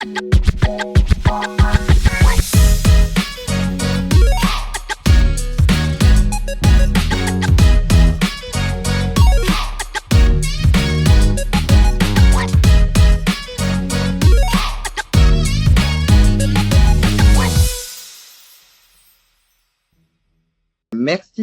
Merci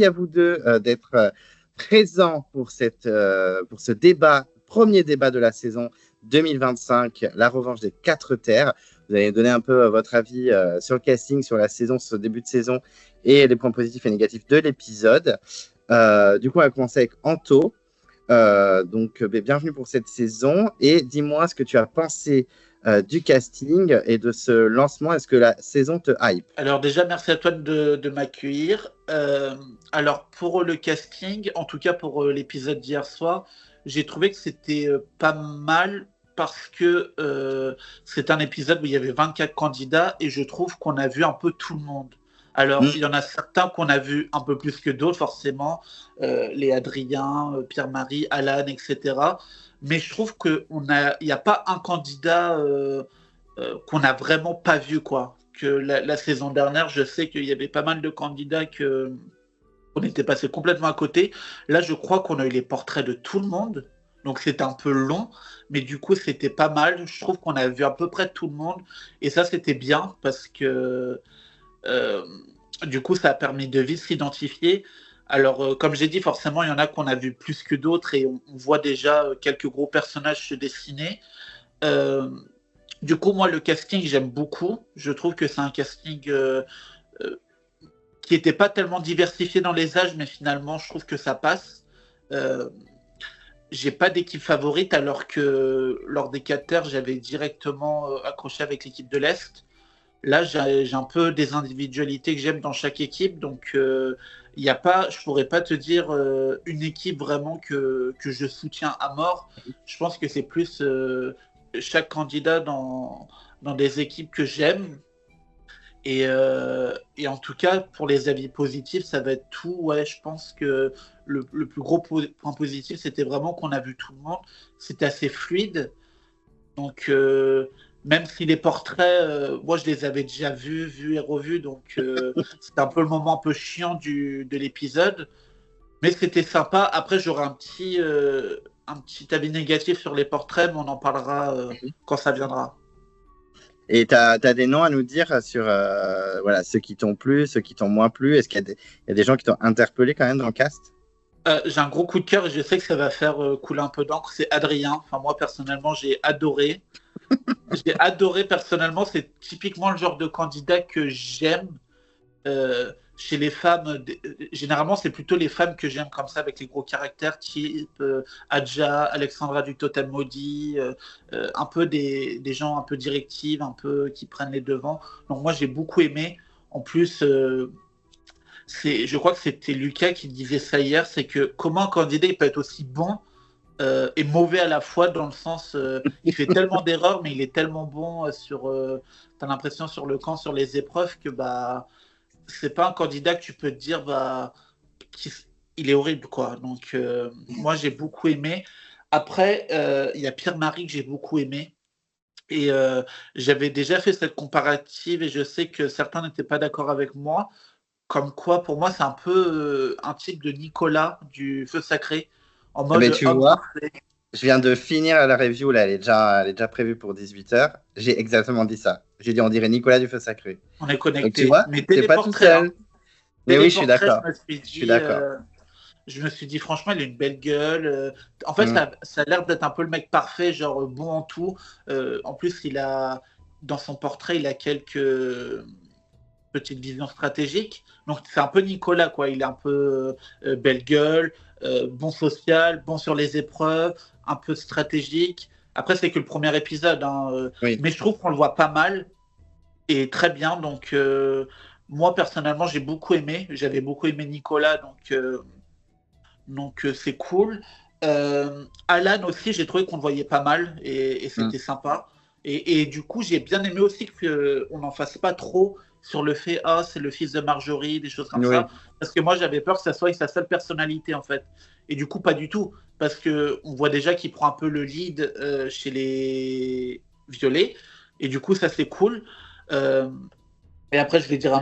à vous deux d'être présents pour ce débat, premier débat de la saison 2025, la revanche des 4 terres. Vous allez donner un peu votre avis sur le casting, sur la saison, sur ce début de saison et les points positifs et négatifs de l'épisode. Du coup, on va commencer avec Anto. Bienvenue pour cette saison et dis-moi ce que tu as pensé du casting et de ce lancement. Est-ce que la saison te hype? Alors déjà, merci à toi de m'accueillir. Alors pour le casting, en tout cas pour l'épisode d'hier soir, j'ai trouvé que c'était pas mal parce que c'est un épisode où il y avait 24 candidats et je trouve qu'on a vu un peu tout le monde. Alors, il y en a certains qu'on a vu un peu plus que d'autres, forcément, les Adrien, Pierre-Marie, Alan, etc. Mais je trouve qu'il n'y a pas un candidat qu'on n'a vraiment pas vu, quoi. Que la saison dernière, je sais qu'il y avait pas mal de candidats qu'on était passé complètement à côté. Là, je crois qu'on a eu les portraits de tout le monde. Donc, c'était un peu long, mais du coup, c'était pas mal. Je trouve qu'on a vu à peu près tout le monde. Et ça, c'était bien parce que du coup, ça a permis de vite s'identifier. Alors, comme j'ai dit, forcément, il y en a qu'on a vu plus que d'autres et on voit déjà quelques gros personnages se dessiner. Du coup, moi, le casting, j'aime beaucoup. Je trouve que c'est un casting qui n'était pas tellement diversifié dans les âges, mais finalement, je trouve que ça passe. J'ai pas d'équipe favorite, alors que lors des 4 terres, j'avais directement accroché avec l'équipe de l'Est. Là, j'ai un peu des individualités que j'aime dans chaque équipe, donc je pourrais pas te dire une équipe vraiment que je soutiens à mort. Je pense que c'est plus chaque candidat dans des équipes que j'aime. Et en tout cas, pour les avis positifs, ça va être tout. Ouais, je pense que le plus gros point positif, c'était vraiment qu'on a vu tout le monde. C'était assez fluide. Donc, même si les portraits, moi, je les avais déjà vus et revus. Donc, c'était un peu le moment un peu chiant de l'épisode. Mais c'était sympa. Après, j'aurai un petit avis négatif sur les portraits, mais on en parlera quand ça viendra. Et tu as des noms à nous dire sur ceux qui t'ont plu, ceux qui t'ont moins plu? Est-ce qu'il y a des gens qui t'ont interpellé quand même dans le cast? J'ai un gros coup de cœur et je sais que ça va faire couler un peu d'encre. C'est Adrien. Enfin, moi, personnellement, j'ai adoré. J'ai adoré personnellement. C'est typiquement le genre de candidat que j'aime. Chez les femmes, généralement, c'est plutôt les femmes que j'aime comme ça, avec les gros caractères, type Adja, Alexandra du Totem Maudit, un peu des gens un peu directives, un peu qui prennent les devants. Donc moi, j'ai beaucoup aimé. En plus, je crois que c'était Lucas qui disait ça hier, c'est que comment un candidat il peut être aussi bon et mauvais à la fois, dans le sens, il fait tellement d'erreurs, mais il est tellement bon t'as l'impression sur le camp, sur les épreuves, que c'est pas un candidat que tu peux te dire il est horrible, quoi. Donc moi j'ai beaucoup aimé. Après il y a Pierre-Marie que j'ai beaucoup aimé, et j'avais déjà fait cette comparative et je sais que certains n'étaient pas d'accord avec moi, comme quoi pour moi c'est un peu un type de Nicolas du Feu Sacré, en mode Mais tu vois, je viens de finir la review, là, elle est déjà prévue pour 18h. J'ai exactement dit ça. J'ai dit, on dirait Nicolas du Feu Sacré. On est connecté. Donc, tu vois, mais t'es pas tout seul. Mais oui, je suis d'accord. Je me suis dit, franchement, il a une belle gueule. En fait, ça a l'air d'être un peu le mec parfait, genre bon en tout. En plus, dans son portrait, il a quelques petites visions stratégiques. Donc, c'est un peu Nicolas, quoi. Il est un peu belle gueule, bon social, bon sur les épreuves, un peu stratégique. Après, c'est que le premier épisode, hein, oui. Mais je trouve qu'on le voit pas mal et très bien. Donc, moi, personnellement, j'ai beaucoup aimé. J'avais beaucoup aimé Nicolas, donc c'est cool. Alan aussi, j'ai trouvé qu'on le voyait pas mal et c'était sympa. Et du coup, j'ai bien aimé aussi qu'on n'en fasse pas trop sur le fait c'est le fils de Marjorie, des choses comme ça. Parce que moi, j'avais peur que ça soit sa seule personnalité, en fait. Et du coup, pas du tout. Parce qu'on voit déjà qu'il prend un peu le lead chez les violets. Et du coup, ça, c'est cool. Euh, et après, je vais dire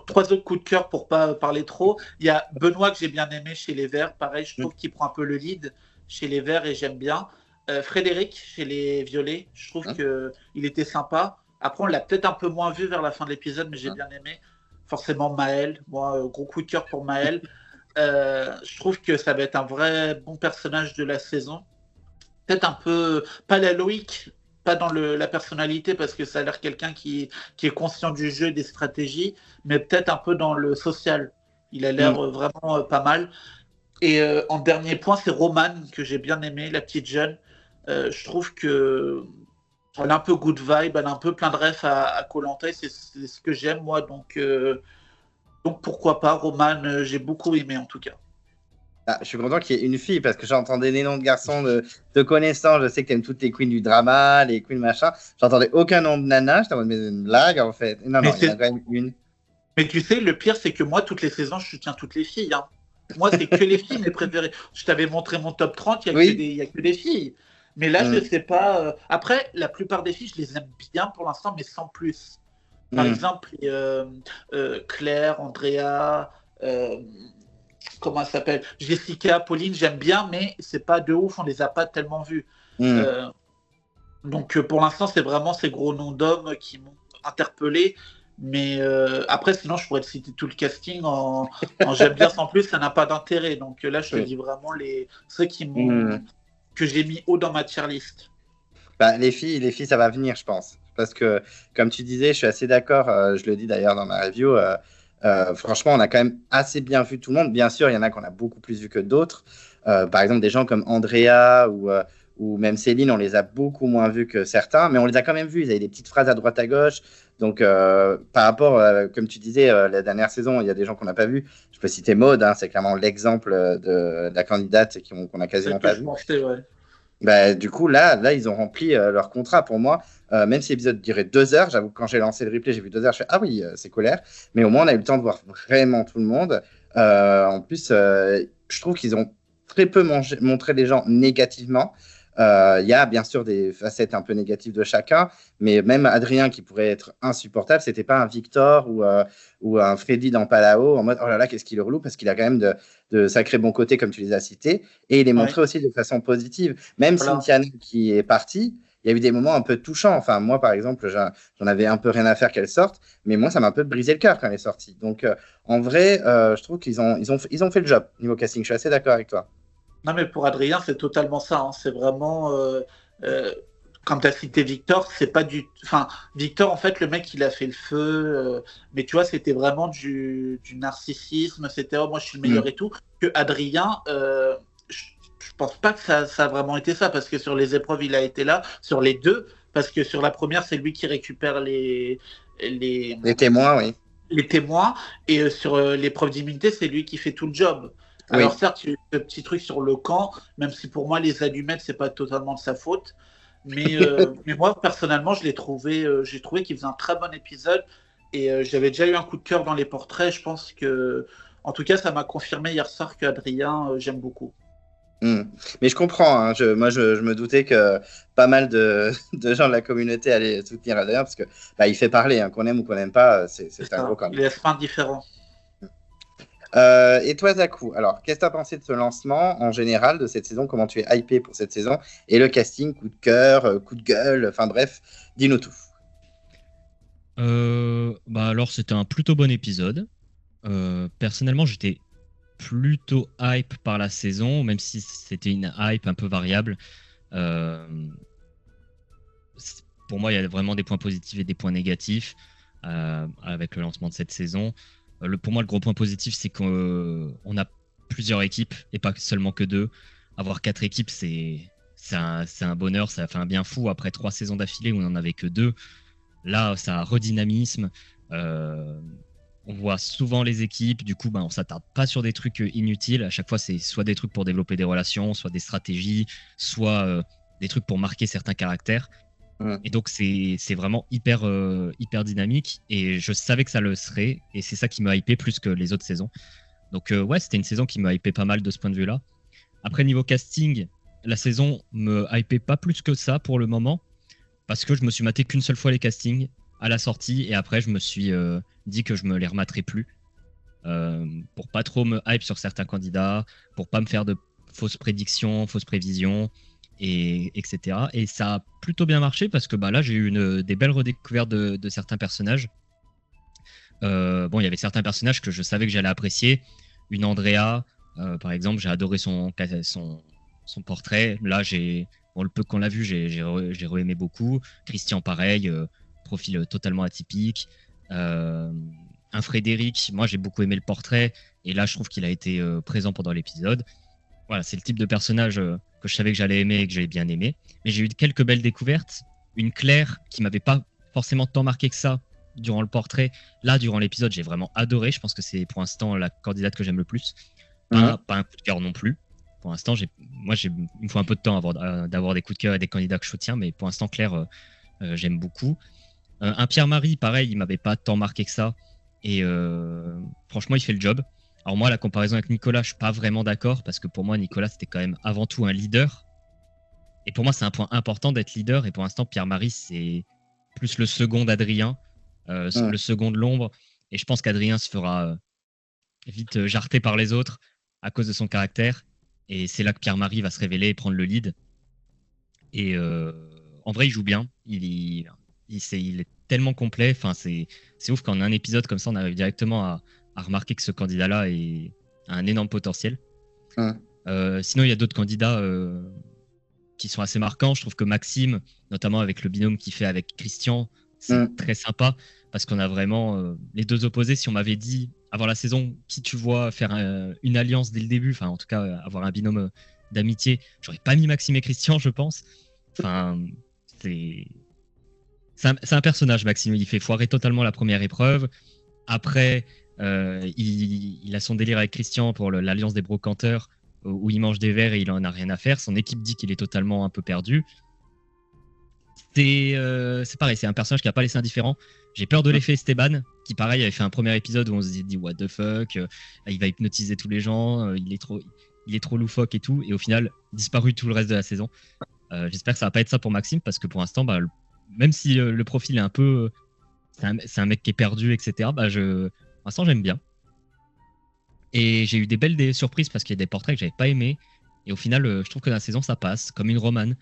trois autres coups de cœur pour pas parler trop. Il y a Benoît que j'ai bien aimé chez les Verts. Pareil, je trouve qu'il prend un peu le lead chez les Verts et j'aime bien. Frédéric chez les Violets, je trouve qu'il était sympa. Après, on l'a peut-être un peu moins vu vers la fin de l'épisode, mais j'ai bien aimé. Forcément, Maël. Moi, gros coup de cœur pour Maël. Je trouve que ça va être un vrai bon personnage de la saison. Peut-être un peu, pas la Loïc, pas dans la personnalité, parce que ça a l'air quelqu'un qui est conscient du jeu et des stratégies, mais peut-être un peu dans le social. Il a l'air vraiment pas mal. Et en dernier point, c'est Romane, que j'ai bien aimé, la petite jeune. Je trouve que elle a un peu good vibe, elle a un peu plein de refs à koh c'est ce que j'aime, moi. Donc pourquoi pas, Romane, j'ai beaucoup aimé en tout cas. Ah, je suis content qu'il y ait une fille parce que j'entendais des noms de garçons de connaissants. Je sais que tu aimes toutes les queens du drama, les queens machin. J'entendais aucun nom de nana. J'étais en mode, mais c'est une blague en fait. Non, Mais, non, il y en a quand même une. mais tu sais, le pire, c'est que moi, toutes les saisons, je soutiens toutes les filles. Hein. Moi, c'est que les filles, mes préférées. Je t'avais montré mon top 30, il n'y a que des filles. Mais là, je sais pas. Après, la plupart des filles, je les aime bien pour l'instant, mais sans plus. Par exemple, Claire, Andrea, comment elle s'appelle, Jessica, Pauline, j'aime bien, mais c'est pas de ouf, on les a pas tellement vues. Donc pour l'instant, c'est vraiment ces gros noms d'hommes qui m'ont interpellé. Mais après, sinon, je pourrais te citer tout le casting en j'aime bien sans plus, ça n'a pas d'intérêt. Donc là, je te dis vraiment ceux que j'ai mis haut dans ma tier list. Bah, les filles, ça va venir, je pense. Parce que, comme tu disais, je suis assez d'accord. Je le dis d'ailleurs dans ma review. Franchement, on a quand même assez bien vu tout le monde. Bien sûr, il y en a qu'on a beaucoup plus vu que d'autres. Par exemple, des gens comme Andrea ou même Céline, on les a beaucoup moins vus que certains, mais on les a quand même vus. Ils avaient des petites phrases à droite à gauche. Donc, par rapport, comme tu disais, la dernière saison, il y a des gens qu'on n'a pas vus. Je peux citer Maud, hein, c'est clairement l'exemple de la candidate qu'on a quasiment pas vu. Ouais. Bah, du coup, là, ils ont rempli leur contrat pour moi. Même si l'épisode durait 2 heures, j'avoue que quand j'ai lancé le replay, j'ai vu 2 heures, je fais ah oui, c'est colère. Mais au moins, on a eu le temps de voir vraiment tout le monde. En plus, je trouve qu'ils ont très peu montré les gens négativement. Il y a bien sûr des facettes un peu négatives de chacun, mais même Adrien qui pourrait être insupportable, c'était pas un Victor ou un Freddy dans Palao en mode oh là là, qu'est-ce qu'il est relou parce qu'il a quand même de sacrés bons côtés comme tu les as cités et il est montré aussi de façon positive. Même Cynthia qui est partie, il y a eu des moments un peu touchants. Enfin, moi, par exemple, j'en avais un peu rien à faire qu'elle sorte, mais moi, ça m'a un peu brisé le cœur quand elle est sortie. Donc, en vrai, je trouve qu'ils ont fait le job niveau casting. Je suis assez d'accord avec toi. Non, mais pour Adrien, c'est totalement ça. Hein. C'est vraiment. Quand tu as cité Victor, c'est pas du. Enfin, Victor, en fait, le mec, il a fait le feu. Mais tu vois, c'était vraiment du narcissisme. C'était oh, moi, je suis le meilleur et tout. Que Adrien, je pense pas que ça a vraiment été ça. Parce que sur les épreuves, il a été là. Sur les deux. Parce que sur la première, c'est lui qui récupère les témoins, oui. Les témoins. Et sur l'épreuve d'immunité, c'est lui qui fait tout le job. Alors certes, il y a eu ce petit truc sur le camp, même si pour moi les allumettes c'est pas totalement de sa faute, mais moi personnellement j'ai trouvé qu'il faisait un très bon épisode et j'avais déjà eu un coup de cœur dans les portraits. Je pense que, en tout cas, ça m'a confirmé hier soir qu'Adrien j'aime beaucoup. Mais je comprends, hein. Moi je me doutais que pas mal de gens de la communauté allaient soutenir Adrien parce que il fait parler, hein, qu'on aime ou qu'on n'aime pas, c'est un gros quand même. Il est indifférent. Et toi, Zakou, alors, qu'est-ce que tu as pensé de ce lancement en général de cette saison? Comment tu es hypé pour cette saison? Et le casting, coup de cœur, coup de gueule, enfin bref, dis-nous tout. Alors, c'était un plutôt bon épisode. Personnellement, j'étais plutôt hype par la saison, même si c'était une hype un peu variable. Pour moi, il y a vraiment des points positifs et des points négatifs avec le lancement de cette saison. Pour moi, le gros point positif, c'est qu'on a plusieurs équipes et pas seulement que 2. Avoir 4 équipes, c'est un bonheur, ça fait un bien fou. Après 3 saisons d'affilée où on n'en avait que 2, là, ça redynamisme. On voit souvent les équipes, du coup, on s'attarde pas sur des trucs inutiles. À chaque fois, c'est soit des trucs pour développer des relations, soit des stratégies, soit des trucs pour marquer certains caractères. Et donc, c'est vraiment hyper dynamique. Et je savais que ça le serait. Et c'est ça qui m'a hypé plus que les autres saisons. Donc, ouais, c'était une saison qui m'a hypé pas mal de ce point de vue-là. Après, niveau casting, la saison me hypait pas plus que ça pour le moment. parce que je me suis maté qu'une seule fois les castings à la sortie, et après je me suis dit que je me les rematerais plus, pour pas trop me hype sur certains candidats, pour pas me faire de fausses prédictions, fausses prévisions, etc. Et ça a plutôt bien marché parce que là j'ai eu des belles redécouvertes de certains personnages. Bon, il y avait certains personnages que je savais que j'allais apprécier. Une Andrea, par exemple, j'ai adoré son portrait. Là, le peu qu'on l'a vu, j'ai re-aimé beaucoup. Christian, pareil, profil totalement atypique. Un Frédéric, moi j'ai beaucoup aimé le portrait, et là je trouve qu'il a été présent pendant l'épisode. Voilà, c'est le type de personnage que je savais que j'allais aimer et que j'allais bien aimer. Mais j'ai eu quelques belles découvertes. Une Claire qui m'avait pas forcément tant marqué que ça durant le portrait. Là, durant l'épisode, j'ai vraiment adoré. Je pense que c'est pour l'instant la candidate que j'aime le plus. Pas un coup de cœur non plus. Pour l'instant, il me faut un peu de temps d'avoir des coups de cœur et des candidats que je soutiens, mais pour l'instant, Claire, j'aime beaucoup. Un Pierre-Marie, pareil, il m'avait pas tant marqué que ça. Et franchement, il fait le job. Alors moi, la comparaison avec Nicolas, je suis pas vraiment d'accord, parce que pour moi, Nicolas, c'était quand même avant tout un leader. Et pour moi, c'est un point important d'être leader. Et pour l'instant, Pierre-Marie, c'est plus le second d'Adrien, le second de l'ombre. Et je pense qu'Adrien se fera vite jarter par les autres à cause de son caractère. Et c'est là que Pierre-Marie va se révéler et prendre le lead. Et en vrai, il joue bien. Il est tellement complet. Enfin, c'est ouf qu'en un épisode comme ça, on arrive directement à remarquer que ce candidat-là a un énorme potentiel. Sinon, il y a d'autres candidats qui sont assez marquants. Je trouve que Maxime, notamment avec le binôme qu'il fait avec Christian, c'est très sympa, parce qu'on a vraiment les deux opposés. Si on m'avait dit avant la saison qui tu vois faire une alliance dès le début, enfin en tout cas avoir un binôme d'amitié, j'aurais pas mis Maxime et Christian, je pense. Enfin, c'est un personnage, Maxime. Il fait foirer totalement la première épreuve. Après, il a son délire avec Christian pour l'alliance des brocanteurs, où il mange des verres et il en a rien à faire. Son équipe dit qu'il est totalement un peu perdu. C'est pareil, c'est un personnage qui n'a pas laissé indifférent. J'ai peur de l'effet Esteban, qui pareil avait fait un premier épisode où on se dit what the fuck, il va hypnotiser tous les gens, il est trop loufoque et tout, et au final disparu tout le reste de la saison. J'espère que ça va pas être ça pour Maxime, parce que pour l'instant, même si le profil est un peu, c'est un mec qui est perdu, etc. Pour l'instant j'aime bien. Et j'ai eu des belles surprises, parce qu'il y a des portraits que j'avais pas aimés, et au final je trouve que la saison ça passe, comme une Romane.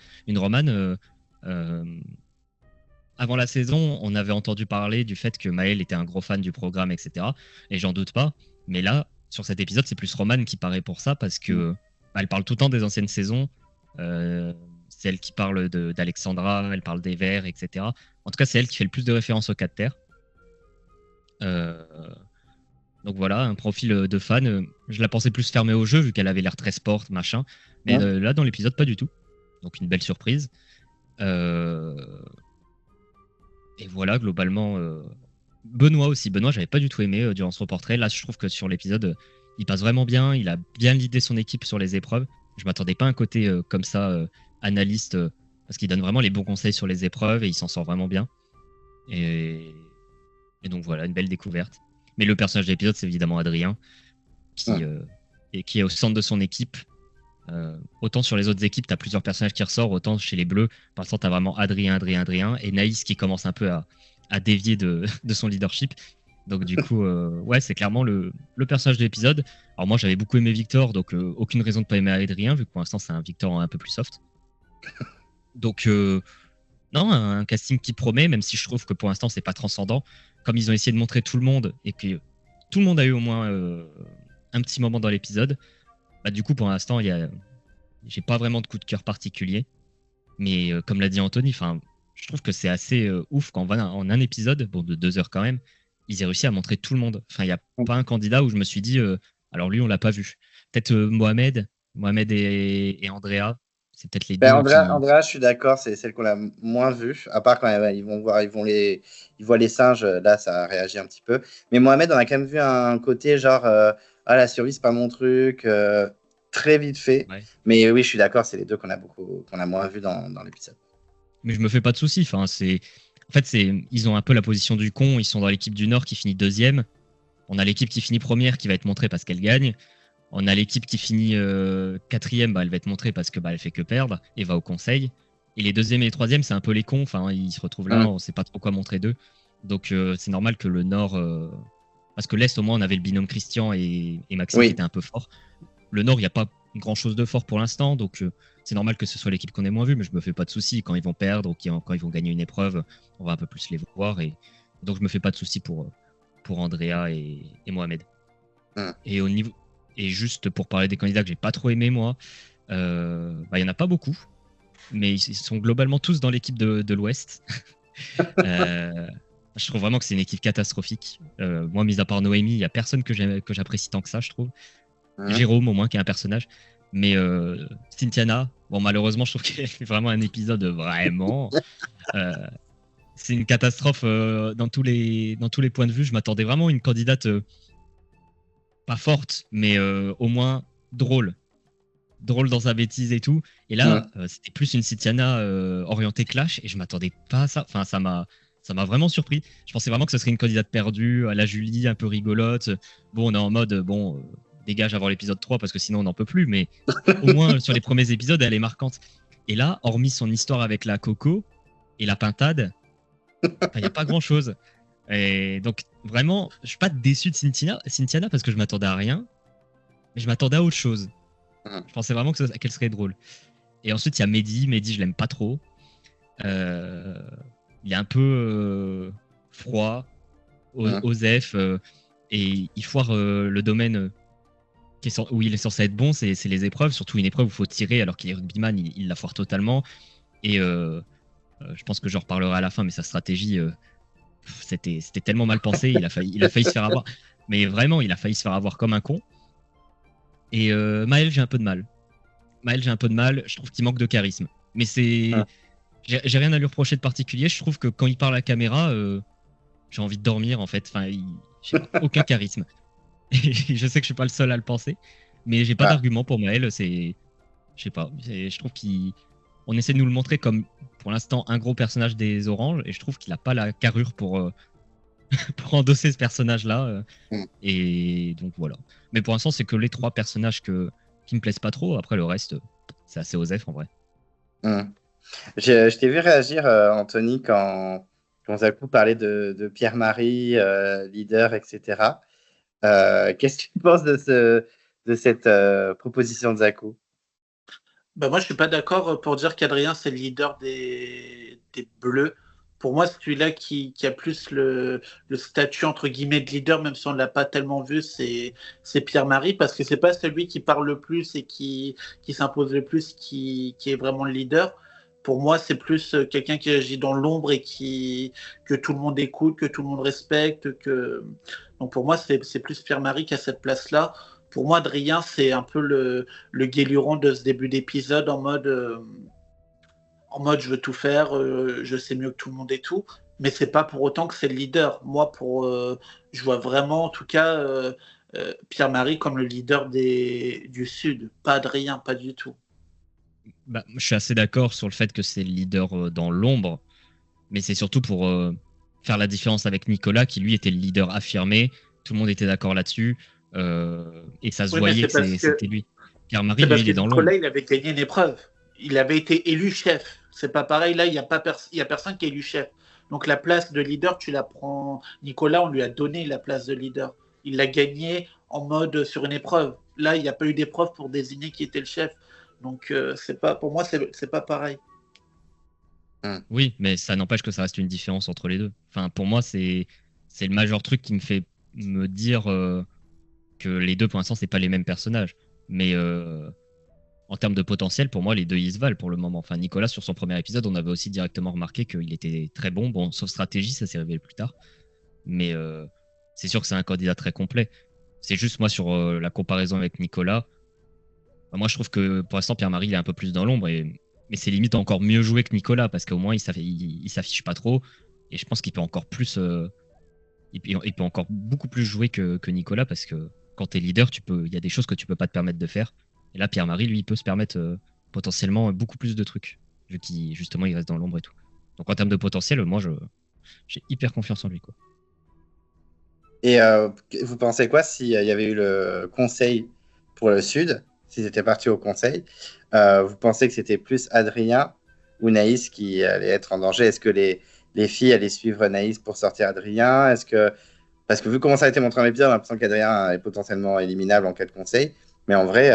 Avant la saison, on avait entendu parler du fait que Maël était un gros fan du programme, etc. Et j'en doute pas. Mais là, sur cet épisode, c'est plus Romane qui paraît pour ça, parce que elle parle tout le temps des anciennes saisons. C'est elle qui parle d'Alexandra, elle parle des vers, etc. En tout cas, c'est elle qui fait le plus de références aux 4 terres. Donc voilà, un profil de fan. Je la pensais plus fermée au jeu, vu qu'elle avait l'air très sport, machin. Mais là, dans l'épisode, pas du tout. Donc une belle surprise. Et voilà, globalement, Benoît aussi. Benoît, j'avais pas du tout aimé durant son portrait. Là, je trouve que sur l'épisode, il passe vraiment bien. Il a bien lidé son équipe sur les épreuves. Je m'attendais pas à un côté comme ça, analyste, parce qu'il donne vraiment les bons conseils sur les épreuves et il s'en sort vraiment bien. Et donc voilà, une belle découverte. Mais le personnage de l'épisode, c'est évidemment Adrien, qui est au centre de son équipe. Autant sur les autres équipes, tu as plusieurs personnages qui ressortent, autant chez les Bleus, pour l'instant, tu as vraiment Adrien, et Naïs qui commence un peu à dévier de son leadership. Donc du coup, ouais, c'est clairement le personnage de l'épisode. Alors moi, j'avais beaucoup aimé Victor, donc aucune raison de pas aimer Adrien, vu que pour l'instant, c'est un Victor un peu plus soft. Donc non, un casting qui promet, même si je trouve que pour l'instant, c'est pas transcendant. Comme ils ont essayé de montrer tout le monde, et que tout le monde a eu au moins un petit moment dans l'épisode, du coup, pour l'instant, j'ai pas vraiment de coup de cœur particulier. Mais comme l'a dit Anthony, je trouve que c'est assez ouf qu'en en un épisode, bon, de 2 heures quand même, ils aient réussi à montrer tout le monde. Enfin, il n'y a pas un candidat où je me suis dit, alors lui, on l'a pas vu. Peut-être Mohamed et Andrea, c'est peut-être les deux. Andrea, je suis d'accord, c'est celle qu'on a moins vue. À part quand ils voient les singes, là, ça réagit un petit peu. Mais Mohamed, on a quand même vu un côté genre, la survie, c'est pas mon truc, très vite fait. Ouais. Mais oui, je suis d'accord, c'est les deux qu'on a moins vu dans l'épisode. Mais je me fais pas de soucis. En fait, ils ont un peu la position du con. Ils sont dans l'équipe du Nord qui finit 2e. On a l'équipe qui finit première qui va être montrée parce qu'elle gagne. On a l'équipe qui finit 4e, elle va être montrée parce que elle fait que perdre et va au conseil. Et les deuxième et les troisième, c'est un peu les cons. Enfin, ils se retrouvent là, on sait pas trop quoi montrer d'eux. Donc, c'est normal que le Nord. Parce que l'Est, au moins, on avait le binôme Christian et Maxime qui étaient un peu forts. Le Nord, il n'y a pas grand-chose de fort pour l'instant. Donc, c'est normal que ce soit l'équipe qu'on ait moins vue. Mais je me fais pas de soucis. Quand ils vont perdre ou quand ils vont gagner une épreuve, on va un peu plus les voir. Et donc, je me fais pas de soucis pour Andrea et Mohamed. Et au niveau. Et juste pour parler des candidats que j'ai pas trop aimé, moi, il y en a pas beaucoup. Mais ils sont globalement tous dans l'équipe de l'Ouest. Je trouve vraiment que c'est une équipe catastrophique. Moi, mis à part Noémie, il n'y a personne que j'apprécie tant que ça, je trouve. Jérôme, au moins, qui est un personnage. Mais Cynthiana, bon, malheureusement, je trouve qu'elle fait vraiment un épisode vraiment. C'est une catastrophe dans tous les points de vue. Je m'attendais vraiment à une candidate pas forte, mais au moins drôle dans sa bêtise et tout. Et là, c'était plus une Cynthiana orientée clash et je m'attendais pas à ça. Enfin, ça m'a vraiment surpris. Je pensais vraiment que ce serait une candidate perdue, à la Julie, un peu rigolote. Bon, on est en mode, dégage avant l'épisode 3 parce que sinon on n'en peut plus, mais au moins sur les premiers épisodes, elle est marquante. Et là, hormis son histoire avec la Coco et la pintade, il n'y a pas grand-chose. Et donc, vraiment, je suis pas déçu de Cynthiana parce que je m'attendais à rien, mais je m'attendais à autre chose. Je pensais vraiment qu'elle serait drôle. Et ensuite, il y a Mehdi. Mehdi, je l'aime pas trop. Il est un peu froid, osef, et il foire le domaine où il est censé être bon, c'est les épreuves, surtout une épreuve où il faut tirer alors qu'il est rugbyman, il la foire totalement. Et je pense que j'en reparlerai à la fin, mais sa stratégie, c'était tellement mal pensé, il a failli se faire avoir. Mais vraiment, il a failli se faire avoir comme un con. Et Maël, j'ai un peu de mal. Je trouve qu'il manque de charisme. Mais j'ai rien à lui reprocher de particulier. Je trouve que quand il parle à la caméra, j'ai envie de dormir en fait. Enfin, j'ai aucun charisme. Et je sais que je suis pas le seul à le penser, mais j'ai pas d'argument pour Maël. Je sais pas. Je trouve qu'on essaie de nous le montrer comme, pour l'instant, un gros personnage des Oranges, et je trouve qu'il a pas la carrure pour endosser ce personnage-là. Et donc voilà. Mais pour l'instant, c'est que les 3 personnages qui me plaisent pas trop. Après, le reste, c'est assez osef en vrai. Je t'ai vu réagir, Anthony, quand Zakou parlait de Pierre-Marie, leader, etc. Qu'est-ce que tu penses de cette proposition de Zakou? Moi, je suis pas d'accord pour dire qu'Adrien, c'est le leader des Bleus. Pour moi, celui-là qui a plus le statut, entre guillemets, de leader, même si on ne l'a pas tellement vu, c'est Pierre-Marie, parce que c'est pas celui qui parle le plus et qui s'impose le plus qui est vraiment le leader. Pour moi, c'est plus quelqu'un qui agit dans l'ombre et que tout le monde écoute, que tout le monde respecte. Donc pour moi, c'est plus Pierre-Marie qui a cette place-là. Pour moi, Adrien, c'est un peu le guéluron de ce début d'épisode en mode je veux tout faire, je sais mieux que tout le monde et tout. Mais c'est pas pour autant que c'est le leader. Moi, je vois vraiment, en tout cas, Pierre-Marie comme le leader du Sud. Pas Adrien, pas du tout. Je suis assez d'accord sur le fait que c'est le leader dans l'ombre, mais c'est surtout pour faire la différence avec Nicolas, qui lui était le leader affirmé. Tout le monde était d'accord là-dessus. Et ça se voyait que c'était lui. Pierre-Marie, lui, il est dans l'ombre. Nicolas, il avait gagné une épreuve. Il avait été élu chef. C'est pas pareil. Là, il y a personne qui est élu chef. Donc la place de leader, tu la prends. Nicolas, on lui a donné la place de leader. Il l'a gagné en mode sur une épreuve. Là, il n'y a pas eu d'épreuve pour désigner qui était le chef. Donc pour moi, c'est pas pareil. Oui, mais ça n'empêche que ça reste une différence entre les deux. Enfin, pour moi, c'est le majeur truc qui me fait me dire que les deux, pour l'instant, c'est pas les mêmes personnages. Mais en termes de potentiel, pour moi, les deux, ils se valent pour le moment. Enfin, Nicolas, sur son premier épisode, on avait aussi directement remarqué qu'il était très bon. Bon, sauf stratégie, ça s'est révélé plus tard. Mais c'est sûr que c'est un candidat très complet. C'est juste, moi, sur la comparaison avec Nicolas, moi, je trouve que pour l'instant, Pierre-Marie, il est un peu plus dans l'ombre. Mais c'est limite encore mieux joué que Nicolas, parce qu'au moins, il s'affiche pas trop. Et je pense qu'il peut encore plus... il peut encore beaucoup plus jouer que Nicolas, parce que quand tu es leader, il y a des choses que tu peux pas te permettre de faire. Et là, Pierre-Marie, lui, il peut se permettre potentiellement beaucoup plus de trucs, vu qu'il justement il reste dans l'ombre et tout. Donc en termes de potentiel, moi, j'ai hyper confiance en lui, quoi. Et vous pensez quoi s'il y avait eu le conseil pour le Sud, s'ils étaient partis au conseil, vous pensez que c'était plus Adrien ou Naïs qui allait être en danger. Est-ce que les filles allaient suivre Naïs pour sortir Adrien? Parce que vu comment ça a été montré dans l'épisode, on a l'impression qu'Adrien est potentiellement éliminable en cas de conseil. Mais en vrai,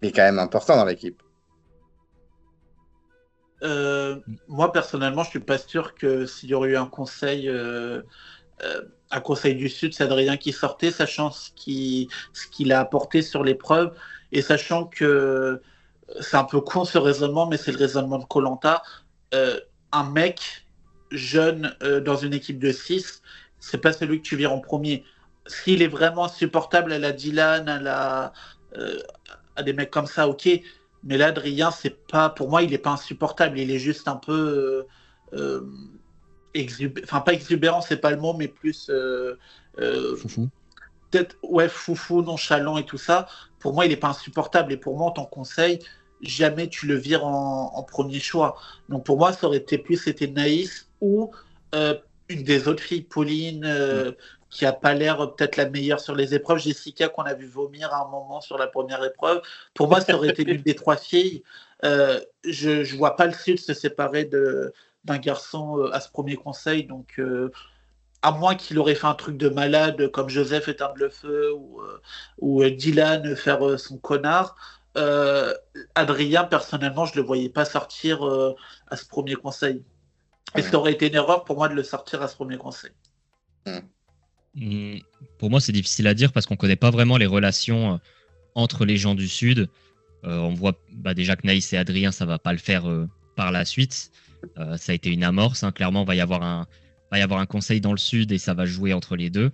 il est quand même important dans l'équipe. Moi, personnellement, je suis pas sûr que s'il y aurait eu un conseil du Sud, c'est Adrien qui sortait, sachant ce qu'il a apporté sur l'épreuve et sachant que c'est un peu con ce raisonnement, mais c'est le raisonnement de Koh-Lanta. Un mec jeune dans une équipe de 6, c'est pas celui que tu vires en premier. S'il est vraiment insupportable à la Dylan, à des mecs comme ça, ok. Mais là, Adrien, c'est pas, pour moi, il est pas insupportable. Il est juste un peu enfin pas exubérant, c'est pas le mot, mais plus Foufou. Peut-être foufou, nonchalant et tout ça. Pour moi, il est pas insupportable. Et pour moi, en tant que conseil, jamais tu le vires en premier choix. Donc pour moi, ça aurait été plus c'était Naïs ou une des autres filles, Pauline, qui a pas l'air peut-être la meilleure sur les épreuves, Jessica qu'on a vu vomir à un moment sur la première épreuve. Pour moi, ça aurait été l'une des 3 filles. Je vois pas le Sud se séparer d'un garçon à ce premier conseil. Donc à moins qu'il aurait fait un truc de malade comme Joseph éteindre le feu ou Dylan faire son connard. Adrien, personnellement, je le voyais pas sortir à ce premier conseil. Et ça aurait été une erreur pour moi de le sortir à ce premier conseil. Pour moi, c'est difficile à dire parce qu'on connaît pas vraiment les relations entre les gens du Sud. On voit déjà que Naïs et Adrien, ça va pas le faire par la suite. Ça a été une amorce. Hein. Clairement, il va y avoir un conseil dans le Sud et ça va jouer entre les deux.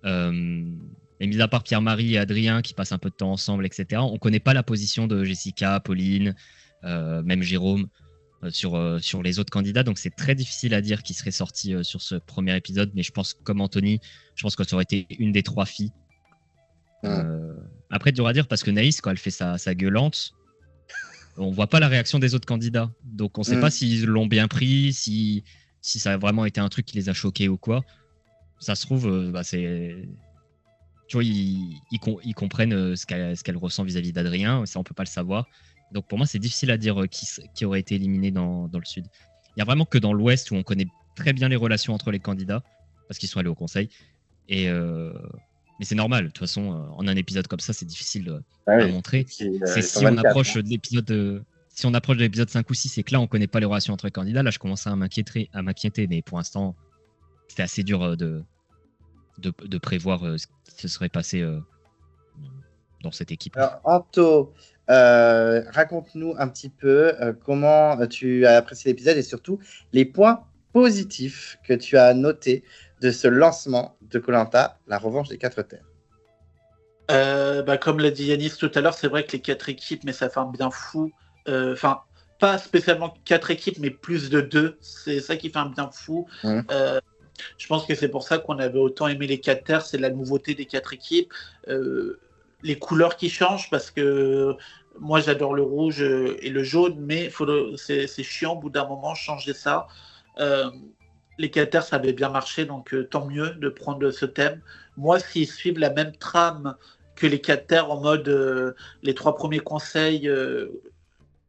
Et mis à part Pierre-Marie et Adrien qui passent un peu de temps ensemble, etc., on ne connaît pas la position de Jessica, Pauline, même Jérôme sur les autres candidats. Donc c'est très difficile à dire qui serait sorti sur ce premier épisode. Mais je pense, comme Anthony, je pense que ça aurait été une des 3 filles. Après, dur à dire parce que Naïs, quand elle fait sa gueulante, on ne voit pas la réaction des autres candidats. Donc on ne sait pas s'ils l'ont bien pris, si ça a vraiment été un truc qui les a choqués ou quoi. Ça se trouve, c'est... Tu vois, ils comprennent ce qu'elle ressent vis-à-vis d'Adrien. Ça, on peut pas le savoir. Donc pour moi, c'est difficile à dire qui aurait été éliminé dans le Sud. Il y a vraiment que dans l'Ouest où on connaît très bien les relations entre les candidats parce qu'ils sont allés au conseil. Mais c'est normal. De toute façon, en un épisode comme ça, c'est difficile à montrer. C'est si on approche de l'épisode... Si on approche de l'épisode 5 ou 6, c'est que là, on connaît pas les relations entre les candidats. Là, je commençais à m'inquiéter. Mais pour l'instant, c'était assez dur de prévoir ce qui se serait passé dans cette équipe. Alors, Anto, raconte-nous un petit peu comment tu as apprécié l'épisode et surtout les points positifs que tu as notés de ce lancement de Koh-Lanta, la revanche des 4 terres. Comme l'a dit Yanis tout à l'heure, c'est vrai que les 4 équipes, mais ça fait un bien fou. Enfin, pas spécialement 4 équipes, mais plus de 2. C'est ça qui fait un bien fou. Je pense que c'est pour ça qu'on avait autant aimé les 4 terres, c'est la nouveauté des 4 équipes. Les couleurs qui changent, parce que moi j'adore le rouge et le jaune, mais c'est chiant au bout d'un moment, changer ça. Les 4 terres, ça avait bien marché, donc tant mieux de prendre ce thème. Moi, s'ils suivent la même trame que les 4 terres en mode les 3 premiers conseils,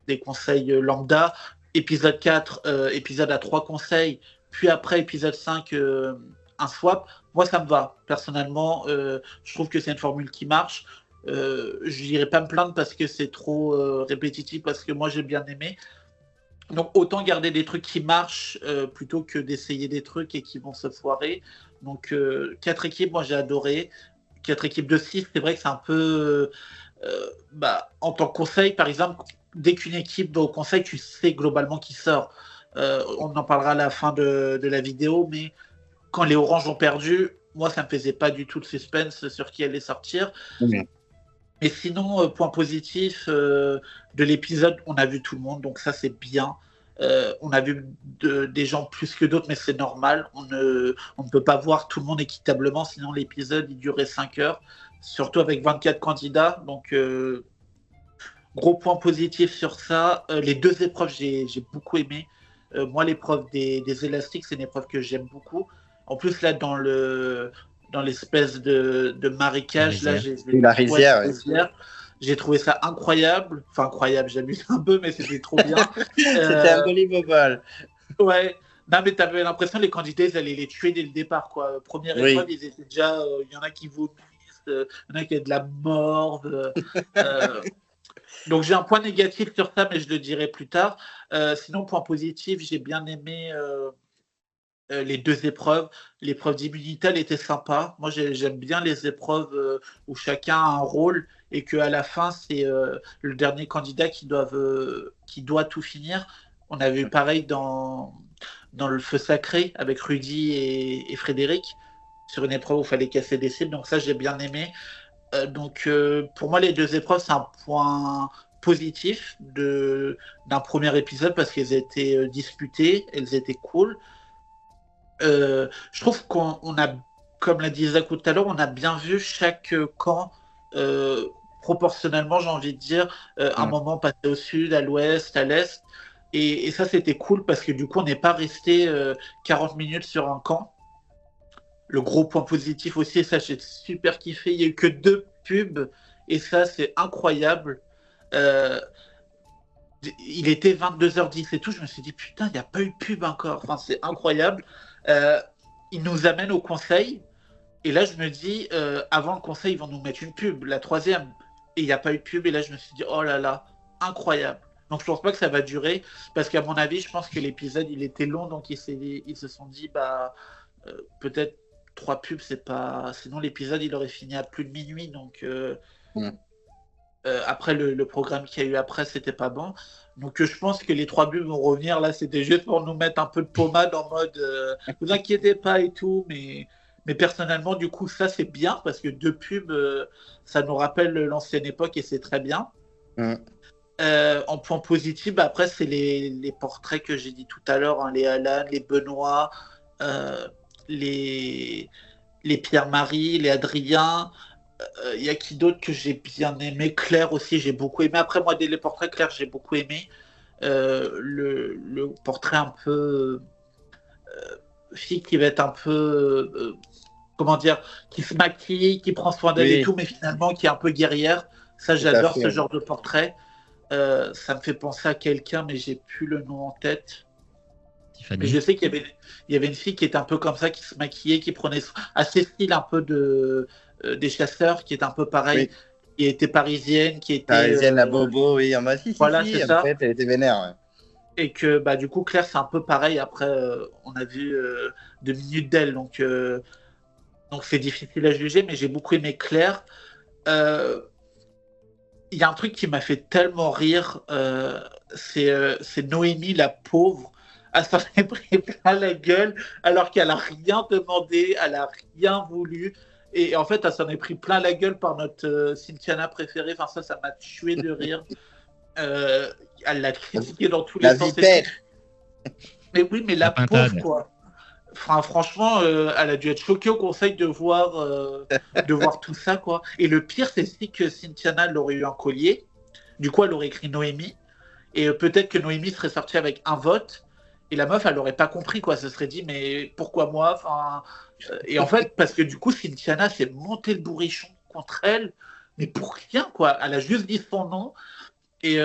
des conseils lambda, épisode 4, épisode à 3 conseils, puis après épisode 5, un swap, moi ça me va. Personnellement, je trouve que c'est une formule qui marche. Je n'irai pas me plaindre parce que c'est trop répétitif, parce que moi j'ai bien aimé. Donc autant garder des trucs qui marchent plutôt que d'essayer des trucs et qui vont se foirer. Donc 4 équipes, moi j'ai adoré. 4 équipes de 6, c'est vrai que c'est un peu... en tant que conseil, par exemple, dès qu'une équipe va au conseil, tu sais globalement qui sort. On en parlera à la fin de la vidéo, mais quand les Oranges ont perdu, moi ça me faisait pas du tout le suspense sur qui allait sortir. Mais sinon, point positif de l'épisode, on a vu tout le monde, donc ça c'est bien. On a vu des gens plus que d'autres, mais c'est normal. On ne peut pas voir tout le monde équitablement, sinon l'épisode il durait 5 heures, surtout avec 24 candidats. Donc gros point positif sur ça. Les 2 épreuves, j'ai beaucoup aimé. Moi, l'épreuve des élastiques, c'est une épreuve que j'aime beaucoup. En plus, là, dans l'espèce de marécage, là, j'ai la rizière. J'ai trouvé ça incroyable. Enfin, incroyable, j'abuse un peu, mais c'était trop bien. C'était unbelievable. Ouais. Non, mais t'avais l'impression que les candidats, ils allaient les tuer dès le départ, quoi. Première épreuve, ils étaient déjà... Il y en a qui vomissent, il y en a qui ont de la morve. Donc, j'ai un point négatif sur ça, mais je le dirai plus tard. Sinon, point positif, j'ai bien aimé les deux épreuves. L'épreuve d'immunité, elle était sympa. Moi, j'aime bien les épreuves où chacun a un rôle et qu'à la fin, c'est le dernier candidat qui doit tout finir. On avait eu pareil dans le feu sacré avec Rudy et Frédéric sur une épreuve où il fallait casser des cibles. Donc ça, j'ai bien aimé. Donc pour moi, les deux épreuves, c'est un point positif d'un premier épisode parce qu'elles étaient disputées, elles étaient cool. Je trouve qu'on a, comme l'a dit Zach tout à l'heure, on a bien vu chaque camp proportionnellement, j'ai envie de dire, un moment passé au sud, à l'ouest, à l'est. Et ça, c'était cool parce que du coup, on n'est pas resté 40 minutes sur un camp. Le gros point positif aussi, et ça, j'ai super kiffé, il n'y a eu que 2 pubs. Et ça, c'est incroyable. Il était 22h10 et tout. Je me suis dit, putain, il n'y a pas eu de pub encore. Enfin, c'est incroyable. Il nous amène au conseil. Et là, je me dis, avant le conseil, ils vont nous mettre une pub, la 3e. Et il n'y a pas eu de pub. Et là, je me suis dit, oh là là, incroyable. Donc, je pense pas que ça va durer. Parce qu'à mon avis, je pense que l'épisode, il était long. Donc, ils se sont dit, bah, peut-être 3 pubs, c'est pas. Sinon, l'épisode, il aurait fini à plus de minuit. Donc, après, le programme qu'il y a eu après, c'était pas bon. Donc, je pense que les 3 pubs vont revenir. Là, c'était juste pour nous mettre un peu de pommade en mode vous inquiétez pas et tout. Mais personnellement, du coup, ça, c'est bien parce que 2 pubs, ça nous rappelle l'ancienne époque et c'est très bien. En point positif, bah, après, c'est les portraits que j'ai dit tout à l'heure, hein, les Alan, les Benoît, les Pierre-Marie, les Adrien. Il y a qui d'autre que j'ai bien aimé? Claire aussi, j'ai beaucoup aimé. Après, moi, dès les portraits, Claire, j'ai beaucoup aimé. Le portrait un peu fille qui va être un peu, comment dire, qui se maquille, qui prend soin d'elle et tout, mais finalement qui est un peu guerrière. Ça, j'adore ce genre de portrait. Ça me fait penser à quelqu'un, mais j'ai plus le nom en tête. Mais je sais qu'il y avait une fille qui était un peu comme ça, qui se maquillait, qui prenait assez style un peu des chasseurs, qui est un peu pareil, qui était parisienne, qui était parisienne à Bobo, oui, en mode voilà, c'est ça. En fait, elle était vénère. Ouais. Et que bah du coup Claire c'est un peu pareil. Après, on a vu 2 minutes d'elle, donc c'est difficile à juger, mais j'ai beaucoup aimé Claire. Il y a un truc qui m'a fait tellement rire, c'est Noémie, la pauvre. Elle s'en est pris plein la gueule alors qu'elle a rien demandé, elle a rien voulu. Et en fait, elle s'en est pris plein la gueule par notre Cynthiana préférée. Enfin, ça m'a tué de rire. Elle l'a critiqué dans tous les sens. Mais oui, mais la pauvre, quoi. Enfin, franchement, elle a dû être choquée au conseil de voir tout ça, quoi. Et le pire, c'est si que Cynthiana l'aurait eu un collier. Du coup, elle aurait écrit Noémie. Et peut-être que Noémie serait sortie avec un vote. Et la meuf, elle n'aurait pas compris, quoi. Se serait dit, mais pourquoi moi? Enfin, et en fait, parce que du coup, Cynthiana s'est monté le bourrichon contre elle. Mais pour rien, quoi. Elle a juste dit son nom. Et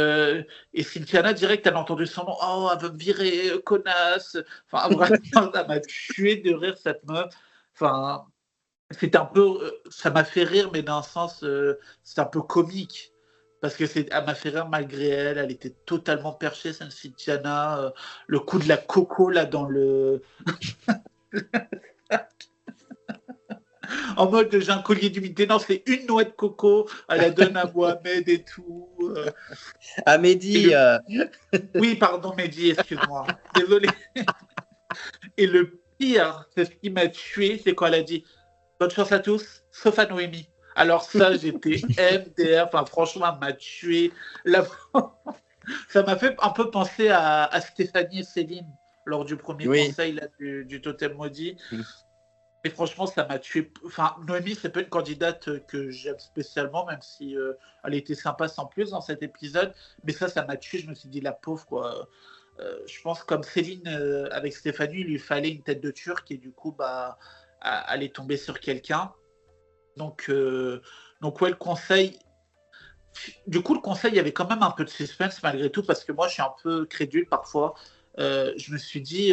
Cynthiana, direct, elle a entendu son nom. Oh, elle veut me virer, connasse. Enfin, vraiment, ça m'a tué de rire, cette meuf. Enfin, c'était un peu. Ça m'a fait rire, mais d'un sens, c'est un peu comique. Parce que elle m'a fait rire malgré elle. Elle était totalement perchée, cette Cynthiana. Le coup de la coco, là, dans le. En mode, j'ai un collier d'humidité. Non, c'est une noix de coco. Elle la donne à Mohamed et tout. À Mehdi. Oui, pardon, Mehdi, excuse-moi. Désolé. Et le pire, c'est ce qui m'a tué, c'est quand elle a dit bonne chance à tous, sauf à Noémie. Alors ça, j'étais MDR. Enfin, franchement, elle m'a tué. Ça m'a fait un peu penser à Stéphanie et Céline lors du premier conseil là, du Totem Maudit. Et franchement, ça m'a tué. Enfin, Noémie, c'est pas une candidate que j'aime spécialement, même si elle était sympa sans plus dans cet épisode. Mais ça m'a tué. Je me suis dit, la pauvre, quoi. Je pense, comme Céline avec Stéphanie, il lui fallait une tête de Turc et du coup, bah, elle est tombée sur quelqu'un. Donc ouais, le conseil. du coup, le conseil, il y avait quand même un peu de suspense malgré tout, parce que moi, je suis un peu crédule parfois. Je me suis dit,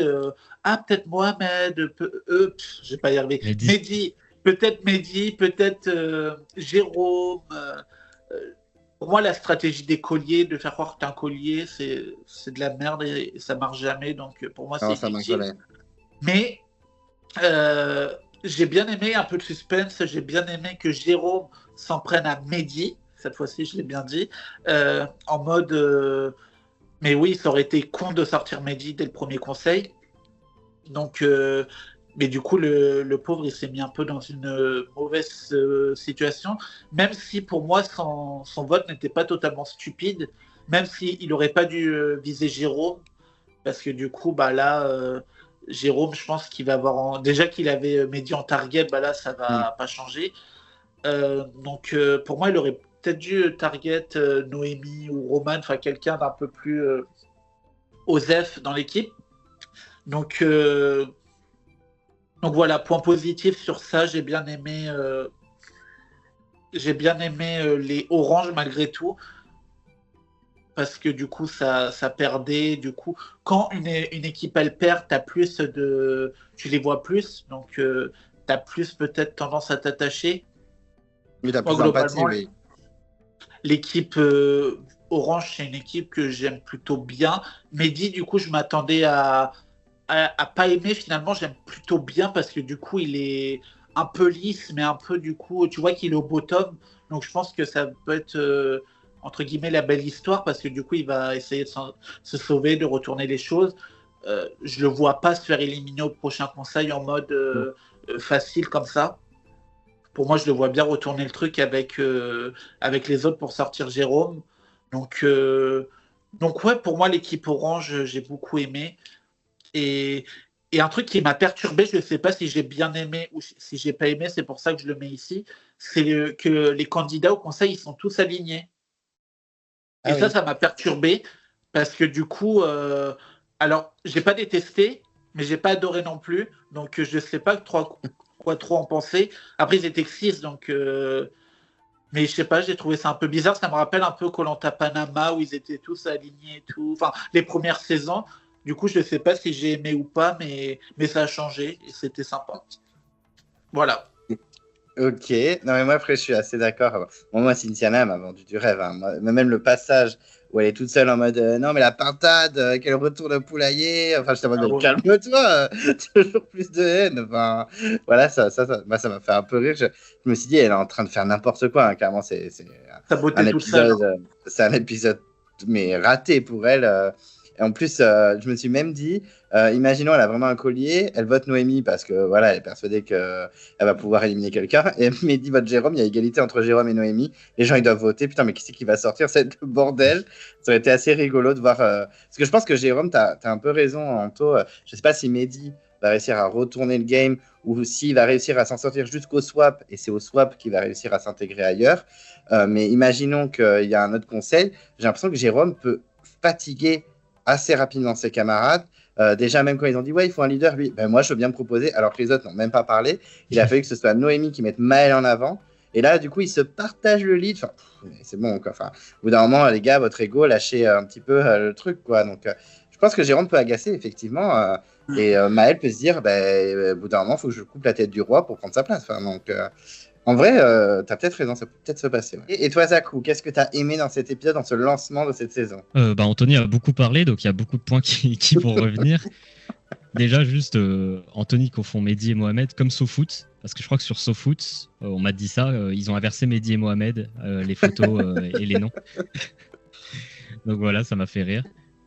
peut-être Mohamed, je vais pas y arriver. Mehdi, peut-être Jérôme. Pour moi, la stratégie des colliers, de faire croire que t'es un collier, c'est de la merde et ça marche jamais. Donc, pour moi, c'est inutile. Mais j'ai bien aimé un peu de suspense. J'ai bien aimé que Jérôme s'en prenne à Mehdi. Cette fois-ci, je l'ai bien dit. En mode... mais oui, ça aurait été con de sortir Mehdi dès le premier conseil. Donc, mais du coup, le pauvre, il s'est mis un peu dans une mauvaise situation. Même si pour moi, son vote n'était pas totalement stupide. Même s'il n'aurait pas dû viser Jérôme. Parce que du coup, bah là, Jérôme, je pense qu'il va avoir... Déjà qu'il avait Mehdi en target, bah là, ça va pas changer. Donc, pour moi, il aurait peut-être dû target Noémie ou Roman, enfin quelqu'un d'un peu plus osef dans l'équipe. Donc voilà, point positif sur ça, j'ai bien aimé les oranges malgré tout, parce que du coup ça perdait. Du coup, quand une équipe elle perd, tu les vois plus, donc t'as plus peut-être tendance à t'attacher. Mais t'as plus d'empathie, oui. L'équipe orange, c'est une équipe que j'aime plutôt bien. Mehdi, du coup, je m'attendais à pas aimer. Finalement, j'aime plutôt bien parce que du coup, il est un peu lisse, mais un peu du coup, tu vois qu'il est au bottom. Donc, je pense que ça peut être entre guillemets la belle histoire parce que du coup, il va essayer de se sauver, de retourner les choses. Je le vois pas se faire éliminer au prochain conseil en mode facile comme ça. Pour moi, je le vois bien retourner le truc avec les autres pour sortir Jérôme. Donc ouais, pour moi, l'équipe orange, j'ai beaucoup aimé. Et un truc qui m'a perturbé, je ne sais pas si j'ai bien aimé ou si j'ai pas aimé, c'est pour ça que je le mets ici, c'est que les candidats au conseil, ils sont tous alignés. Et ça m'a perturbé parce que du coup, alors, j'ai pas détesté, mais j'ai pas adoré non plus. Donc, je sais pas quoi trop en penser. Après, ils étaient que 6, donc... mais je sais pas, j'ai trouvé ça un peu bizarre. Ça me rappelle un peu Koh-Lanta Panama où ils étaient tous alignés et tout. Enfin, les premières saisons. Du coup, je ne sais pas si j'ai aimé ou pas, mais ça a changé et c'était sympa. Voilà. Ok. Non, mais moi, après, je suis assez d'accord. Bon, moi, Cynthia Name m'a vendu du rêve. Hein. Même le passage où elle est toute seule en mode non, mais la pintade, quel retour de poulailler. Enfin, je en mode calme-toi, toujours plus de haine. Enfin, voilà, ça m'a fait un peu rire. Je me suis dit, elle est en train de faire n'importe quoi. Hein. Clairement, c'est un épisode, c'est un épisode, mais raté pour elle. Et en plus, je me suis même dit, imaginons, elle a vraiment un collier, elle vote Noémie parce que voilà, elle est persuadée qu'elle va pouvoir éliminer quelqu'un. Et Mehdi vote Jérôme, il y a égalité entre Jérôme et Noémie. Les gens, ils doivent voter. Putain, mais qui c'est qui va sortir cette bordel? Ça aurait été assez rigolo de voir. Parce que je pense que Jérôme, t'as un peu raison, Anto. Je sais pas si Mehdi va réussir à retourner le game ou s'il va réussir à s'en sortir jusqu'au swap. Et c'est au swap qu'il va réussir à s'intégrer ailleurs. Mais imaginons qu'il y a un autre conseil. J'ai l'impression que Jérôme peut fatiguer assez rapidement ses camarades. Déjà, même quand ils ont dit ouais, il faut un leader, lui, ben moi je veux bien me proposer, alors que les autres n'ont même pas parlé. Il a fallu que ce soit Noémie qui mette Maël en avant. Et là, du coup, ils se partagent le lead. Enfin, c'est bon, quoi. Enfin, au bout d'un moment, les gars, votre ego, lâchez un petit peu le truc, quoi. Donc, je pense que Jérôme peut agacer, effectivement. Et Maël peut se dire, au bout d'un moment, il faut que je coupe la tête du roi pour prendre sa place. Enfin, donc, en vrai, tu as peut-être raison, ça peut peut-être se passer. Ouais. Et toi, Zakou, qu'est-ce que tu as aimé dans cet épisode, dans ce lancement de cette saison? Anthony a beaucoup parlé, donc il y a beaucoup de points qui vont revenir. Déjà, juste Anthony confond Mehdi et Mohamed comme SoFoot, parce que je crois que sur SoFoot, on m'a dit ça, ils ont inversé Mehdi et Mohamed, les photos et les noms. Donc voilà, ça m'a fait rire.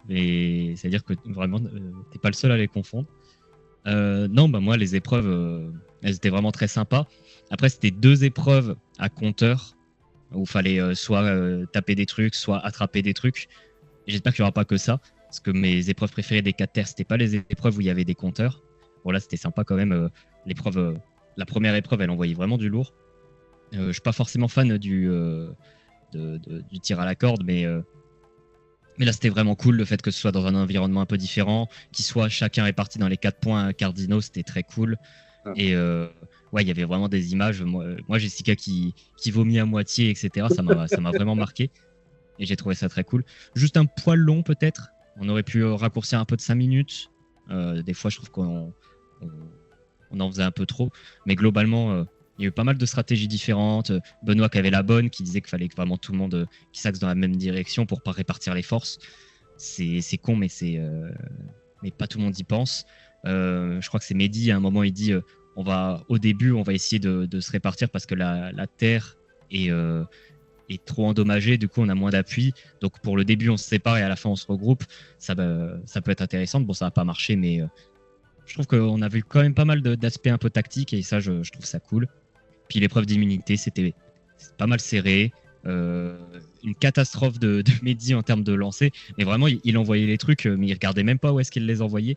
Mais c'est-à-dire que vraiment, t'es pas le seul à les confondre. Non, moi, les épreuves, elles étaient vraiment très sympas. Après, c'était 2 épreuves à compteur où il fallait soit taper des trucs, soit attraper des trucs. Et j'espère qu'il n'y aura pas que ça, parce que mes épreuves préférées des 4 terres, c'était pas les épreuves où il y avait des compteurs. Bon, là, c'était sympa quand même. La première épreuve, elle envoyait vraiment du lourd. Je suis pas forcément fan du tir à la corde, mais là, c'était vraiment cool, le fait que ce soit dans un environnement un peu différent, qu'ils soient chacun répartis dans les 4 points cardinaux, c'était très cool. Et ouais, il y avait vraiment des images. Moi Jessica qui vomit à moitié, etc. Ça m'a vraiment marqué. Et j'ai trouvé ça très cool. Juste un poil long, peut-être. On aurait pu raccourcir un peu de 5 minutes. Des fois, je trouve on en faisait un peu trop. Mais globalement, il y a eu pas mal de stratégies différentes. Benoît qui avait la bonne, qui disait qu'il fallait que vraiment tout le monde qui s'axe dans la même direction pour pas répartir les forces. C'est con, mais mais pas tout le monde y pense. Je crois que c'est Mehdi, à un moment, il dit au début, on va essayer de se répartir parce que la terre est trop endommagée, du coup, on a moins d'appui. Donc, pour le début, on se sépare et à la fin, on se regroupe. Ça peut être intéressant. Bon, ça n'a pas marché, mais je trouve qu'on a vu quand même pas mal d'aspects un peu tactiques et ça, je trouve ça cool. Puis l'épreuve d'immunité, c'était pas mal serré. Une catastrophe de Mehdi en termes de lancer. Mais vraiment, il envoyait les trucs, mais il regardait même pas où est-ce qu'il les envoyait.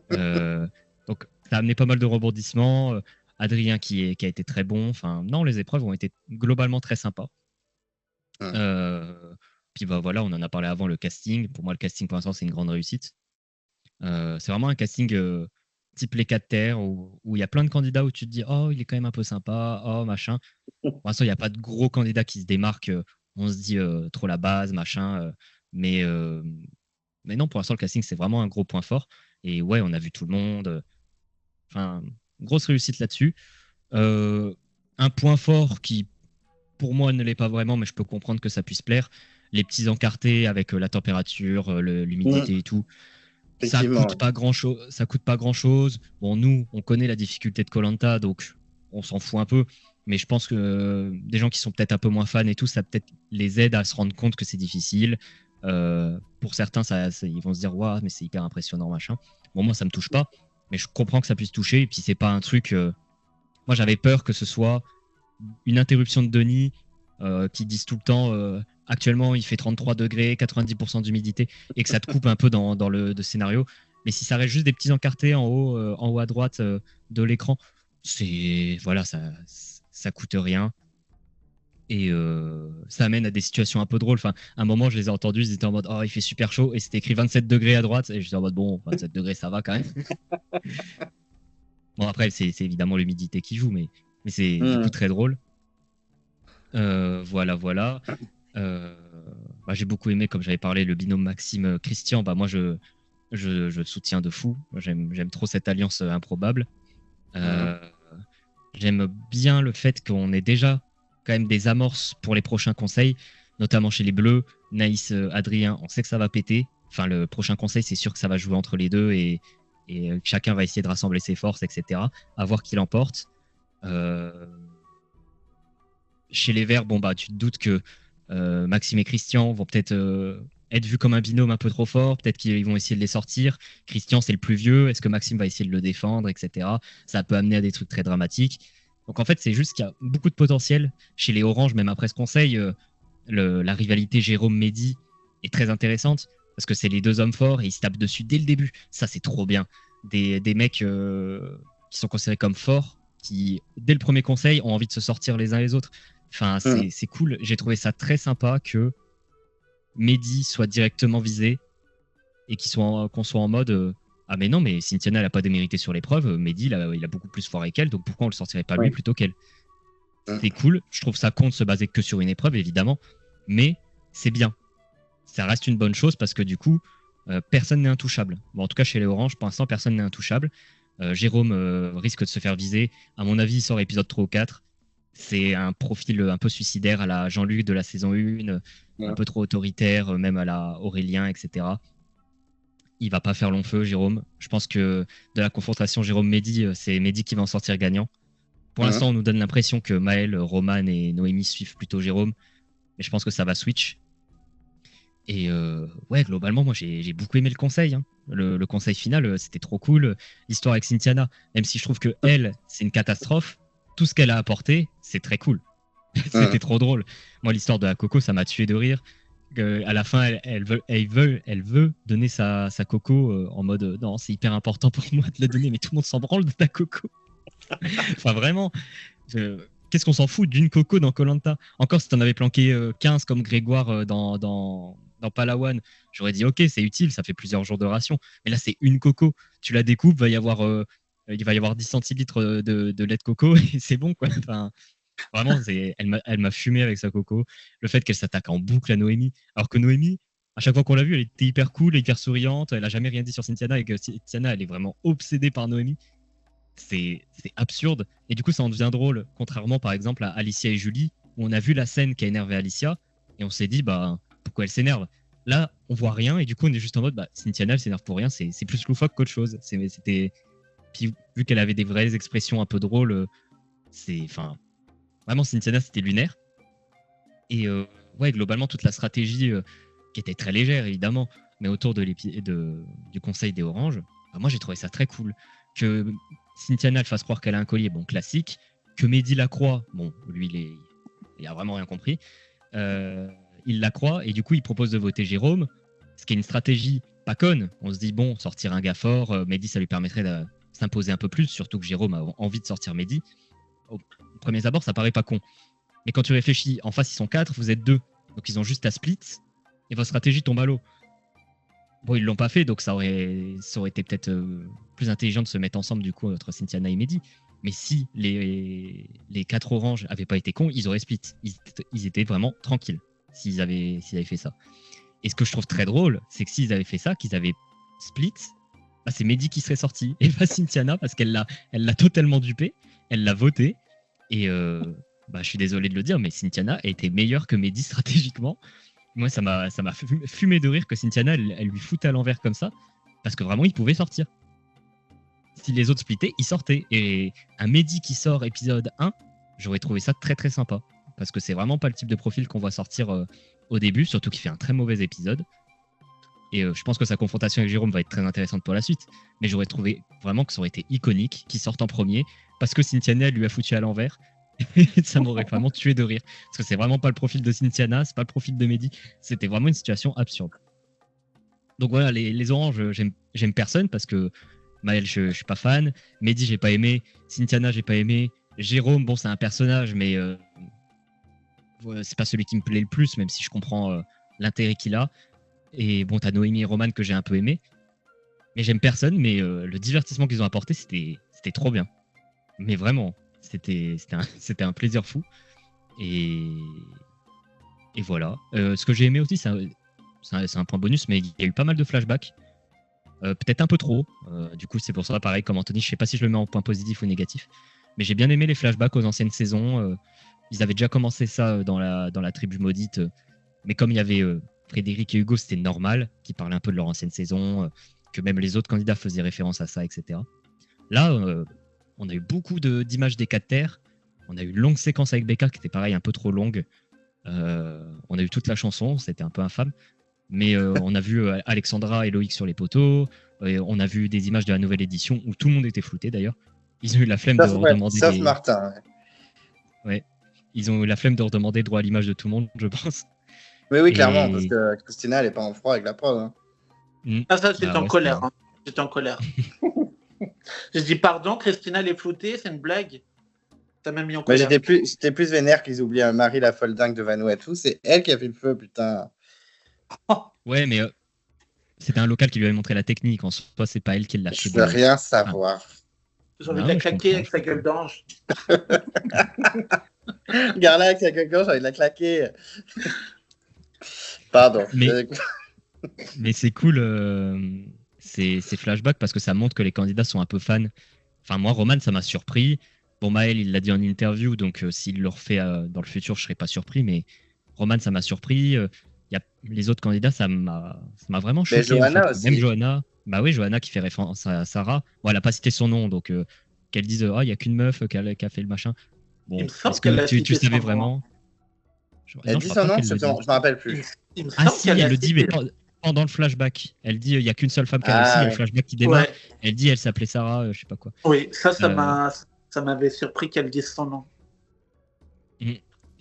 Donc, ça a amené pas mal de rebondissements. Adrien qui a été très bon. Enfin, non, les épreuves ont été globalement très sympas. Puis bah voilà, on en a parlé avant, le casting. Pour moi, le casting pour l'instant, c'est une grande réussite. C'est vraiment un casting type les 4 terres où il y a plein de candidats où tu te dis oh, il est quand même un peu sympa, oh machin. Pour l'instant, il n'y a pas de gros candidats qui se démarquent. On se dit trop la base, machin. Mais non, pour l'instant, le casting, c'est vraiment un gros point fort. Et ouais, on a vu tout le monde. Enfin, grosse réussite là-dessus. Un point fort qui, pour moi, ne l'est pas vraiment, mais je peux comprendre que ça puisse plaire. Les petits encartés avec la température, l'humidité et tout. Ça coûte pas grand-chose. Bon, nous, on connaît la difficulté de Koh-Lanta, donc on s'en fout un peu. Mais je pense que des gens qui sont peut-être un peu moins fans et tout, ça peut-être les aide à se rendre compte que c'est difficile. Pour certains, ils vont se dire waouh, mais c'est hyper impressionnant, machin. Bon, moi, ça me touche pas, mais je comprends que ça puisse toucher. Et puis, c'est pas un truc. Moi, j'avais peur que ce soit une interruption de Denis qui disent tout le temps actuellement il fait 33 degrés, 90% d'humidité et que ça te coupe un peu dans le scénario. Mais si ça reste juste des petits encartés en haut à droite de l'écran, voilà, ça coûte rien. Et ça amène à des situations un peu drôles. Enfin, à un moment, je les ai entendus, ils étaient en mode oh, il fait super chaud et c'était écrit 27 degrés à droite. Et j'étais en mode bon, 27 degrés, ça va quand même. Bon, après, c'est évidemment l'humidité qui joue, mais c'est du coup très drôle. Voilà. J'ai beaucoup aimé, comme j'avais parlé, le binôme Maxime-Christian. Moi, je soutiens de fou. J'aime trop cette alliance improbable. J'aime bien le fait qu'on ait déjà quand même des amorces pour les prochains conseils, notamment chez les Bleus. Naïs, Adrien, on sait que ça va péter. Enfin, le prochain conseil, c'est sûr que ça va jouer entre les deux et chacun va essayer de rassembler ses forces, etc. À voir qui l'emporte. Chez les Verts, tu te doutes que Maxime et Christian vont peut-être être vus comme un binôme un peu trop fort. Peut-être qu'ils vont essayer de les sortir. Christian, c'est le plus vieux. Est-ce que Maxime va essayer de le défendre, etc. Ça peut amener à des trucs très dramatiques. Donc en fait, c'est juste qu'il y a beaucoup de potentiel. Chez les Oranges, même après ce conseil, la rivalité Jérôme-Mehdi est très intéressante parce que c'est les deux hommes forts et ils se tapent dessus dès le début. Ça, c'est trop bien. Des mecs qui sont considérés comme forts, qui, dès le premier conseil, ont envie de se sortir les uns les autres. Enfin, c'est cool. J'ai trouvé ça très sympa que Mehdi soit directement visé et qu'on soit en mode ah mais non, mais Cynthiana elle n'a pas démérité sur l'épreuve. Mehdi il a beaucoup plus foiré qu'elle, donc pourquoi on le sortirait pas lui plutôt qu'elle? C'est cool. Je trouve ça con de se baser que sur une épreuve évidemment, mais c'est bien. Ça reste une bonne chose parce que du coup personne n'est intouchable. Bon, en tout cas chez les Oranges pour l'instant personne n'est intouchable. Jérôme risque de se faire viser. À mon avis il sort épisode 3 ou 4. C'est un profil un peu suicidaire à la Jean-Luc de la saison 1, un peu trop autoritaire, même à la Aurélien, etc. Il va pas faire long feu, Jérôme. Je pense que de la confrontation Jérôme-Mehdi, c'est Mehdi qui va en sortir gagnant. Pour l'instant, on nous donne l'impression que Maël, Roman et Noémie suivent plutôt Jérôme. Mais je pense que ça va switch. Et ouais, globalement, moi, j'ai beaucoup aimé le conseil. Hein. Le conseil final, c'était trop cool. L'histoire avec Cynthiana, même si je trouve que elle, c'est une catastrophe, tout ce qu'elle a apporté, c'est très cool. C'était trop drôle. Moi, l'histoire de la Coco, ça m'a tué de rire. À la fin, elle veut donner sa Coco en mode non, c'est hyper important pour moi de la donner, mais tout le monde s'en branle de ta Coco. Enfin, vraiment, qu'est-ce qu'on s'en fout d'une Coco dans Koh-Lanta? Encore si t'en avais planqué 15 comme Grégoire dans Palawan, j'aurais dit ok, c'est utile, ça fait plusieurs jours de ration. Mais là, c'est une Coco. Tu la découpes, va y avoir il va y avoir 10 centilitres de lait de coco et c'est bon, quoi. Enfin, vraiment, elle m'a fumé avec sa coco. Le fait qu'elle s'attaque en boucle à Noémie, alors que Noémie, à chaque fois qu'on l'a vue, elle était hyper cool, hyper souriante, elle a jamais rien dit sur Cynthiana et que Cynthiana, elle est vraiment obsédée par Noémie. C'est absurde. Et du coup, ça en devient drôle, contrairement par exemple à Alicia et Julie, où on a vu la scène qui a énervé Alicia et on s'est dit, bah, pourquoi elle s'énerve. Là, on voit rien et du coup, on est juste en mode, bah, Cynthiana, elle s'énerve pour rien, c'est plus loufoque qu'autre chose. C'était. Puis, vu qu'elle avait des vraies expressions un peu drôles, enfin, vraiment, Cynthiana, c'était lunaire. Et ouais, globalement, toute la stratégie qui était très légère, évidemment, mais autour du Conseil des Oranges, bah, moi, j'ai trouvé ça très cool. Que Cynthiana, elle fasse croire qu'elle a un collier, bon, classique. Que Mehdi la croit, bon, lui, il a vraiment rien compris. Il la croit et du coup, il propose de voter Jérôme, ce qui est une stratégie pas conne. On se dit, bon, sortir un gars fort, Mehdi, ça lui permettrait de s'imposer un peu plus, surtout que Jérôme a envie de sortir Mehdi. Au premier abord, ça paraît pas con. Mais quand tu réfléchis, en face, ils sont 4, vous êtes 2. Donc, ils ont juste à split et votre stratégie tombe à l'eau. Bon, ils l'ont pas fait, donc ça aurait été peut-être plus intelligent de se mettre ensemble, du coup, entre Cynthiana et Mehdi. Mais si les 4 oranges avaient pas été cons, ils auraient split. Ils étaient vraiment tranquilles s'ils avaient fait ça. Et ce que je trouve très drôle, c'est que s'ils avaient fait ça, qu'ils avaient split, bah, c'est Mehdi qui serait sorti. Et pas Cynthiana, parce qu'elle l'a totalement dupé, elle l'a voté. Et bah, je suis désolé de le dire, mais Cynthiana était meilleure que Mehdi stratégiquement. Moi, ça m'a fumé de rire que Cynthiana, elle lui foute à l'envers comme ça, parce que vraiment, il pouvait sortir. Si les autres splittaient, ils sortaient. Et un Mehdi qui sort épisode 1, j'aurais trouvé ça très très sympa. Parce que c'est vraiment pas le type de profil qu'on voit sortir au début, surtout qu'il fait un très mauvais épisode. Et je pense que sa confrontation avec Jérôme va être très intéressante pour la suite. Mais j'aurais trouvé vraiment que ça aurait été iconique qu'il sorte en premier, parce que Cynthiana lui a foutu à l'envers. Ça m'aurait vraiment tué de rire. Parce que c'est vraiment pas le profil de Cynthiana, c'est pas le profil de Mehdi. C'était vraiment une situation absurde. Donc voilà, les oranges, j'aime personne parce que Maël, je suis pas fan. Mehdi, j'ai pas aimé. Cynthiana, j'ai pas aimé. Jérôme, bon, c'est un personnage, mais c'est pas celui qui me plaît le plus, même si je comprends l'intérêt qu'il a. Et bon, t'as Noémie et Roman que j'ai un peu aimé. Mais j'aime personne, mais le divertissement qu'ils ont apporté, c'était trop bien. Mais vraiment, c'était un plaisir fou. Et voilà. Ce que j'ai aimé aussi, c'est un point bonus, mais il y a eu pas mal de flashbacks. Peut-être un peu trop. Du coup, c'est pour ça, pareil, comme Anthony, je sais pas si je le mets en point positif ou négatif. Mais j'ai bien aimé les flashbacks aux anciennes saisons. Ils avaient déjà commencé ça dans la tribu maudite. Mais comme il y avait Frédéric et Hugo, c'était normal qu'ils parlaient un peu de leur ancienne saison, que même les autres candidats faisaient référence à ça, etc. Là, on a eu beaucoup d'images des 4 terres. On a eu une longue séquence avec Becca qui était pareil, un peu trop longue. On a eu toute la chanson, c'était un peu infâme. Mais on a vu Alexandra et Loïc sur les poteaux. On a vu des images de la nouvelle édition où tout le monde était flouté d'ailleurs. Ils ont eu la flemme de redemander. Sauf Martin. Ouais. Ils ont eu la flemme de redemander droit à l'image de tout le monde, je pense. Oui, clairement, parce que Christina, elle est pas en froid avec la prod. Hein. Ah, ça, j'étais en colère. Hein. J'étais en colère. J'ai dit, pardon, Christina, elle est floutée, c'est une blague. Ça m'a mis en colère. J'étais plus vénère qu'ils oublient Marie la folle dingue de Vanuatu. C'est elle qui a fait le feu, putain. Ouais, mais c'était un local qui lui avait montré la technique. En soi, c'est pas elle qui l'a fait. Je veux rien savoir. J'ai envie de la claquer avec sa gueule d'ange. Regarde-la avec sa gueule d'ange, j'ai envie de la claquer. Pardon. Mais c'est cool ces flashbacks parce que ça montre que les candidats sont un peu fans. Enfin, moi, Roman, ça m'a surpris. Bon, Maël, il l'a dit en interview, donc s'il le refait dans le futur, je serais pas surpris. Mais Roman, ça m'a surpris. Les autres candidats, ça m'a vraiment choqué. Johanna en fait. aussi. Même Johanna. Bah oui, Johanna qui fait référence à Sarah. Bon, elle n'a pas cité son nom, donc qu'elle dise il n'y a qu'une meuf qui a fait le machin. Bon, est-ce que tu savais vraiment? Elle dit son nom, je me rappelle plus. Ah si, elle le dit, mais pendant le flashback. Elle dit il n'y a qu'une seule femme qui a réussi, il y a le flashback qui démarre. Ouais. Elle dit elle s'appelait Sarah, je sais pas quoi. Oui, ça m'avait surpris qu'elle dise son nom.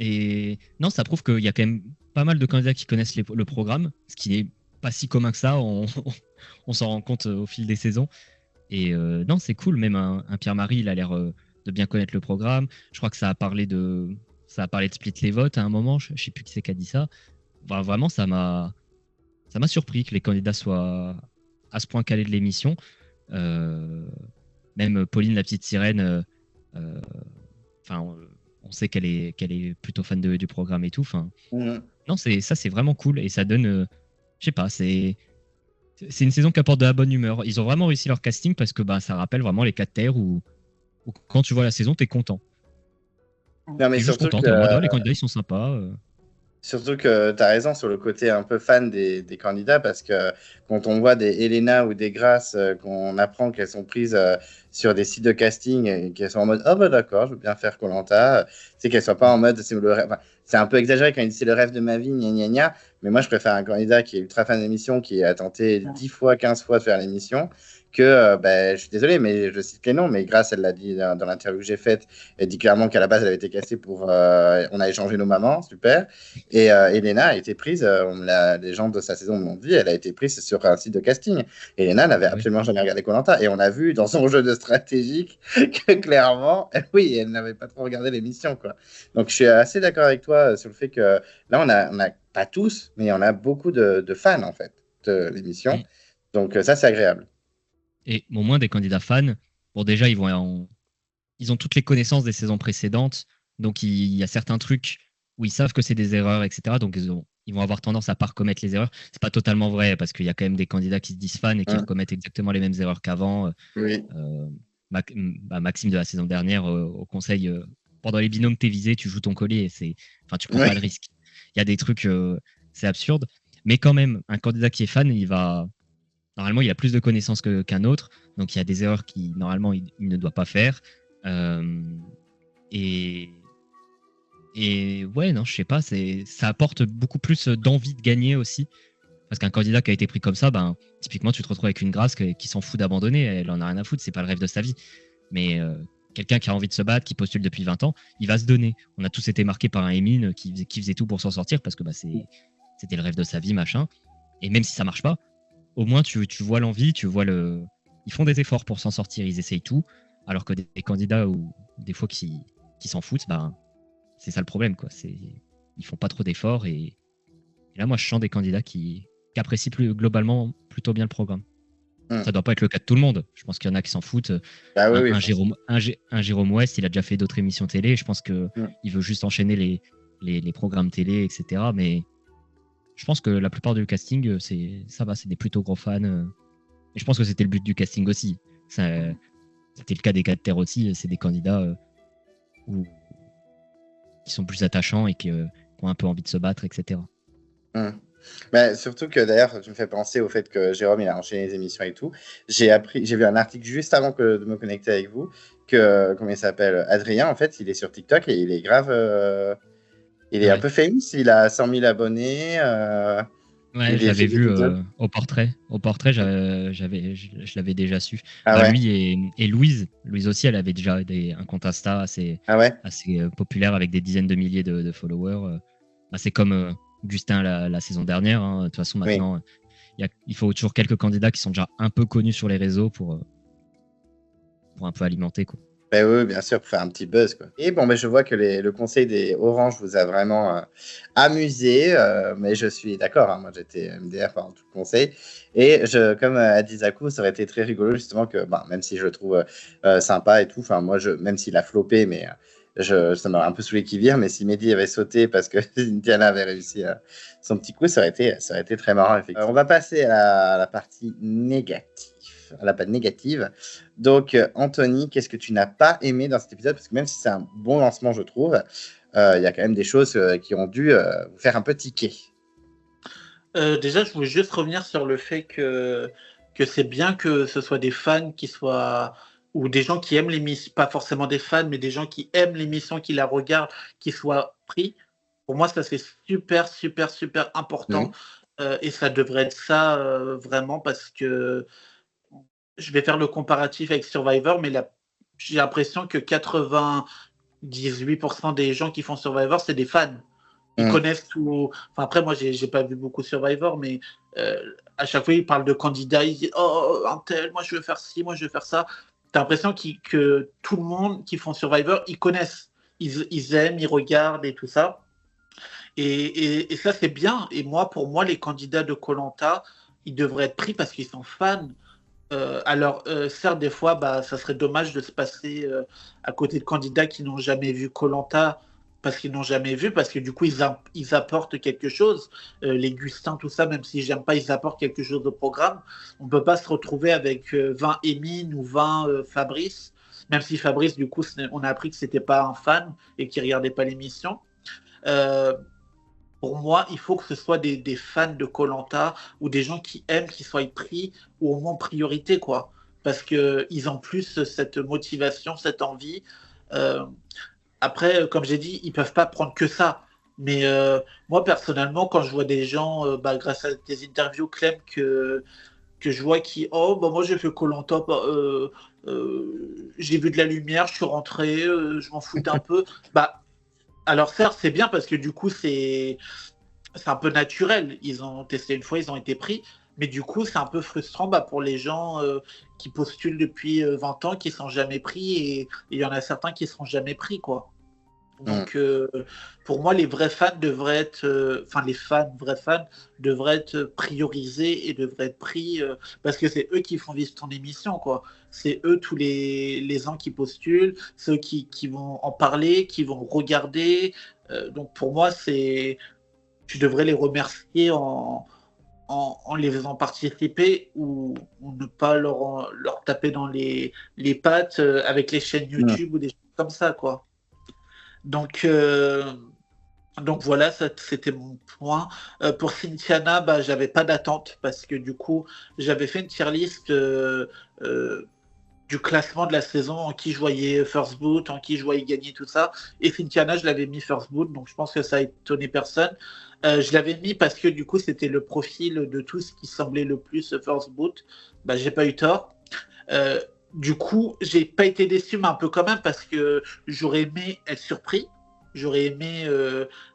Et non, ça prouve qu'il y a quand même pas mal de candidats qui connaissent le programme, ce qui n'est pas si commun que ça, on s'en rend compte au fil des saisons. Et non, c'est cool, même un Pierre-Marie, il a l'air de bien connaître le programme. Je crois que ça a parlé de split les votes à un moment, je sais plus qui c'est qui a dit ça. Enfin, vraiment, ça m'a surpris que les candidats soient à ce point calés de l'émission. Même Pauline, la petite sirène, on sait qu'elle est plutôt fan du programme et tout. Non, c'est vraiment cool et ça donne, je sais pas, c'est une saison qui apporte de la bonne humeur. Ils ont vraiment réussi leur casting parce que ça rappelle vraiment les 4 terres où quand tu vois la saison, t'es content. Non, mais T'es juste content, les candidats ils sont sympas. Surtout que tu as raison sur le côté un peu fan des candidats, parce que quand on voit des Elena ou des Grace, qu'on apprend qu'elles sont prises sur des sites de casting et qu'elles sont en mode « Oh bah d'accord, je veux bien faire Koh-Lanta », c'est qu'elles ne soient pas en mode c'est un peu exagéré quand ils disent « C'est le rêve de ma vie, gna gna gna », mais moi je préfère un candidat qui est ultra fan d'émission, qui a tenté 10 fois, 15 fois de faire l'émission, que, je suis désolé, mais je cite les noms, mais Grace, elle l'a dit dans l'interview que j'ai faite, elle dit clairement qu'à la base, elle avait été castée pour on a échangé nos mamans, super. Et Elena a été prise, les gens de sa saison m'ont dit, elle a été prise sur un site de casting. Elena n'avait absolument jamais regardé Koh-Lanta. Et on a vu dans son jeu de stratégique que clairement, oui, elle n'avait pas trop regardé l'émission, quoi. Donc je suis assez d'accord avec toi sur le fait que là, on a pas tous, mais on a beaucoup de fans, en fait, de l'émission. Donc ça, c'est agréable. Et au moins des candidats fans, déjà, ils ont toutes les connaissances des saisons précédentes, donc il y a certains trucs où ils savent que c'est des erreurs, etc. Donc ils vont avoir tendance à pas recommettre les erreurs. C'est pas totalement vrai, parce qu'il y a quand même des candidats qui se disent fans et qui recommettent exactement les mêmes erreurs qu'avant. Oui. Maxime de la saison dernière, au conseil, pendant les binômes tévisés, tu joues ton collier, tu prends pas le risque. Il y a des trucs, c'est absurde, mais quand même, un candidat qui est fan, normalement, il a plus de connaissances qu'un autre, donc il y a des erreurs qui, normalement, il ne doit pas faire. Et ouais, non, je sais pas, ça apporte beaucoup plus d'envie de gagner aussi. Parce qu'un candidat qui a été pris comme ça, typiquement, tu te retrouves avec une Grace qui s'en fout d'abandonner, elle en a rien à foutre, c'est pas le rêve de sa vie. Mais quelqu'un qui a envie de se battre, qui postule depuis 20 ans, il va se donner. On a tous été marqués par un Emin qui faisait tout pour s'en sortir parce que c'était le rêve de sa vie, machin. Et même si ça marche pas, au moins tu vois l'envie, ils font des efforts pour s'en sortir, ils essayent tout, alors que des candidats ou des fois qui s'en foutent, c'est ça le problème, quoi. Ils font pas trop d'efforts et là moi je sens des candidats qui apprécient globalement plutôt bien le programme. Ça doit pas être le cas de tout le monde. Je pense qu'il y en a qui s'en foutent. Un Jérôme West, il a déjà fait d'autres émissions télé. Je pense que il veut juste enchaîner les programmes télé, etc. Mais je pense que la plupart du casting, ça va, c'est des plutôt gros fans. Et je pense que c'était le but du casting aussi. C'était le cas des 4 terres aussi. C'est des candidats qui sont plus attachants et qui ont un peu envie de se battre, etc. Surtout que d'ailleurs, tu me fais penser au fait que Jérôme, il a enchaîné les émissions et tout. J'ai vu un article juste avant de me connecter avec vous, que, comment il s'appelle, Adrien, en fait, il est sur TikTok et il est grave... il est un peu famous, il a 100 000 abonnés. Ouais, je l'avais vu au portrait. Au portrait, je l'avais déjà su. Lui et Louise aussi, elle avait déjà un compte Insta assez populaire avec des dizaines de milliers de followers. C'est comme Gustin la saison dernière. De toute façon, maintenant, il faut toujours quelques candidats qui sont déjà un peu connus sur les réseaux pour un peu alimenter, quoi. Oui, bien sûr, pour faire un petit buzz, quoi. Et je vois que le conseil des Orange vous a vraiment amusé, mais je suis d'accord, hein, moi j'étais MDR pendant tout le conseil. Et comme a dit Zakou, ça aurait été très rigolo justement que, même si je le trouve sympa et tout, moi, même s'il a floppé, mais ça m'aurait un peu saoulé qu'il vire, mais si Mehdi avait sauté parce que Diana avait réussi son petit coup, ça aurait été très marrant, effectivement. On va passer à la partie négative. À la part négative. Donc, Anthony, qu'est-ce que tu n'as pas aimé dans cet épisode? Parce que même si c'est un bon lancement, je trouve, il y a quand même des choses qui ont dû vous faire un peu tiquer. Déjà, je voulais juste revenir sur le fait que c'est bien que ce soit des fans qui soient, ou des gens qui aiment l'émission, pas forcément des fans, mais des gens qui aiment l'émission, qui la regardent, qui soient pris. Pour moi, ça c'est super, super, super important. Et ça devrait être ça vraiment, parce que je vais faire le comparatif avec Survivor, mais j'ai l'impression que 98% des gens qui font Survivor, c'est des fans. Ils connaissent tout. Enfin, après, moi, j'ai pas vu beaucoup Survivor, mais à chaque fois, ils parlent de candidats. Ils disent oh, un tel, moi, je veux faire ci, moi, je veux faire ça. T'as l'impression que tout le monde qui font Survivor, ils connaissent. Ils aiment, ils regardent et tout ça. Et ça, c'est bien. Et pour moi, les candidats de Koh-Lanta, ils devraient être pris parce qu'ils sont fans. Alors, certes, des fois, ça serait dommage de se passer à côté de candidats qui n'ont jamais vu koh parce qu'ils n'ont jamais vu, parce que du coup, ils apportent quelque chose. Les Gustins, tout ça, même si j'aime pas, ils apportent quelque chose au programme. On peut pas se retrouver avec 20 Émine ou 20 Fabrice, même si Fabrice, du coup, on a appris que c'était pas un fan et qu'il regardait pas l'émission. Euh, pour moi, il faut que ce soit des fans de koh ou des gens qui aiment, qui soient pris ou au moins priorité, quoi. Parce qu'ils ont plus cette motivation, cette envie. Euh, Après, comme j'ai dit, ils peuvent pas prendre que ça. Mais moi, personnellement, quand je vois des gens, grâce à des interviews, Clem, que je vois qui, oh, moi j'ai fait koh j'ai vu de la lumière, je suis rentré, je m'en foutais un peu. Alors certes, c'est bien parce que du coup, c'est un peu naturel. Ils ont testé une fois, ils ont été pris. Mais du coup, c'est un peu frustrant pour les gens qui postulent depuis 20 ans, qui ne sont jamais pris. Et il y en a certains qui ne seront jamais pris, quoi. Donc, pour moi, les vrais fans devraient être... vrais fans devraient être priorisés et devraient être pris parce que c'est eux qui font vivre ton émission, quoi. C'est eux tous les ans qui postulent, ceux qui vont en parler, qui vont regarder. Donc, pour moi, tu devrais les remercier en les faisant participer ou ne pas leur taper dans les pattes avec les chaînes YouTube ou des choses comme ça, quoi. Donc voilà, c'était mon point. Pour Cynthiana, j'avais pas d'attente parce que du coup, j'avais fait une tier list du classement de la saison, en qui je voyais first boot, en qui je voyais gagner tout ça. Et Cynthiana, je l'avais mis first boot, donc je pense que ça a étonné personne. Je l'avais mis parce que du coup, c'était le profil de tout ce qui semblait le plus first boot. J'ai pas eu tort. Du coup, j'ai pas été déçu, mais un peu quand même, parce que j'aurais aimé être surpris. J'aurais aimé.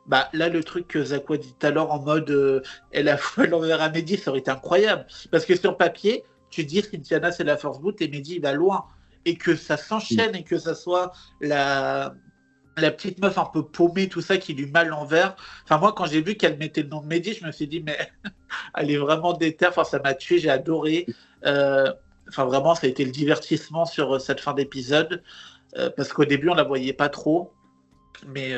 Là, le truc que Zakwa dit tout à l'heure en mode elle a fait l'envers à Mehdi, ça aurait été incroyable. Parce que sur papier, tu dis Cynthiana, c'est la first boot et Mehdi, il va loin. Et que ça s'enchaîne et que ça soit la petite meuf un peu paumée, tout ça, qui lui met l'envers. Enfin, moi, quand j'ai vu qu'elle mettait le nom de Mehdi, je me suis dit, mais elle est vraiment déter. Enfin, ça m'a tué, j'ai adoré. Vraiment, ça a été le divertissement sur cette fin d'épisode. Parce qu'au début, on la voyait pas trop. Mais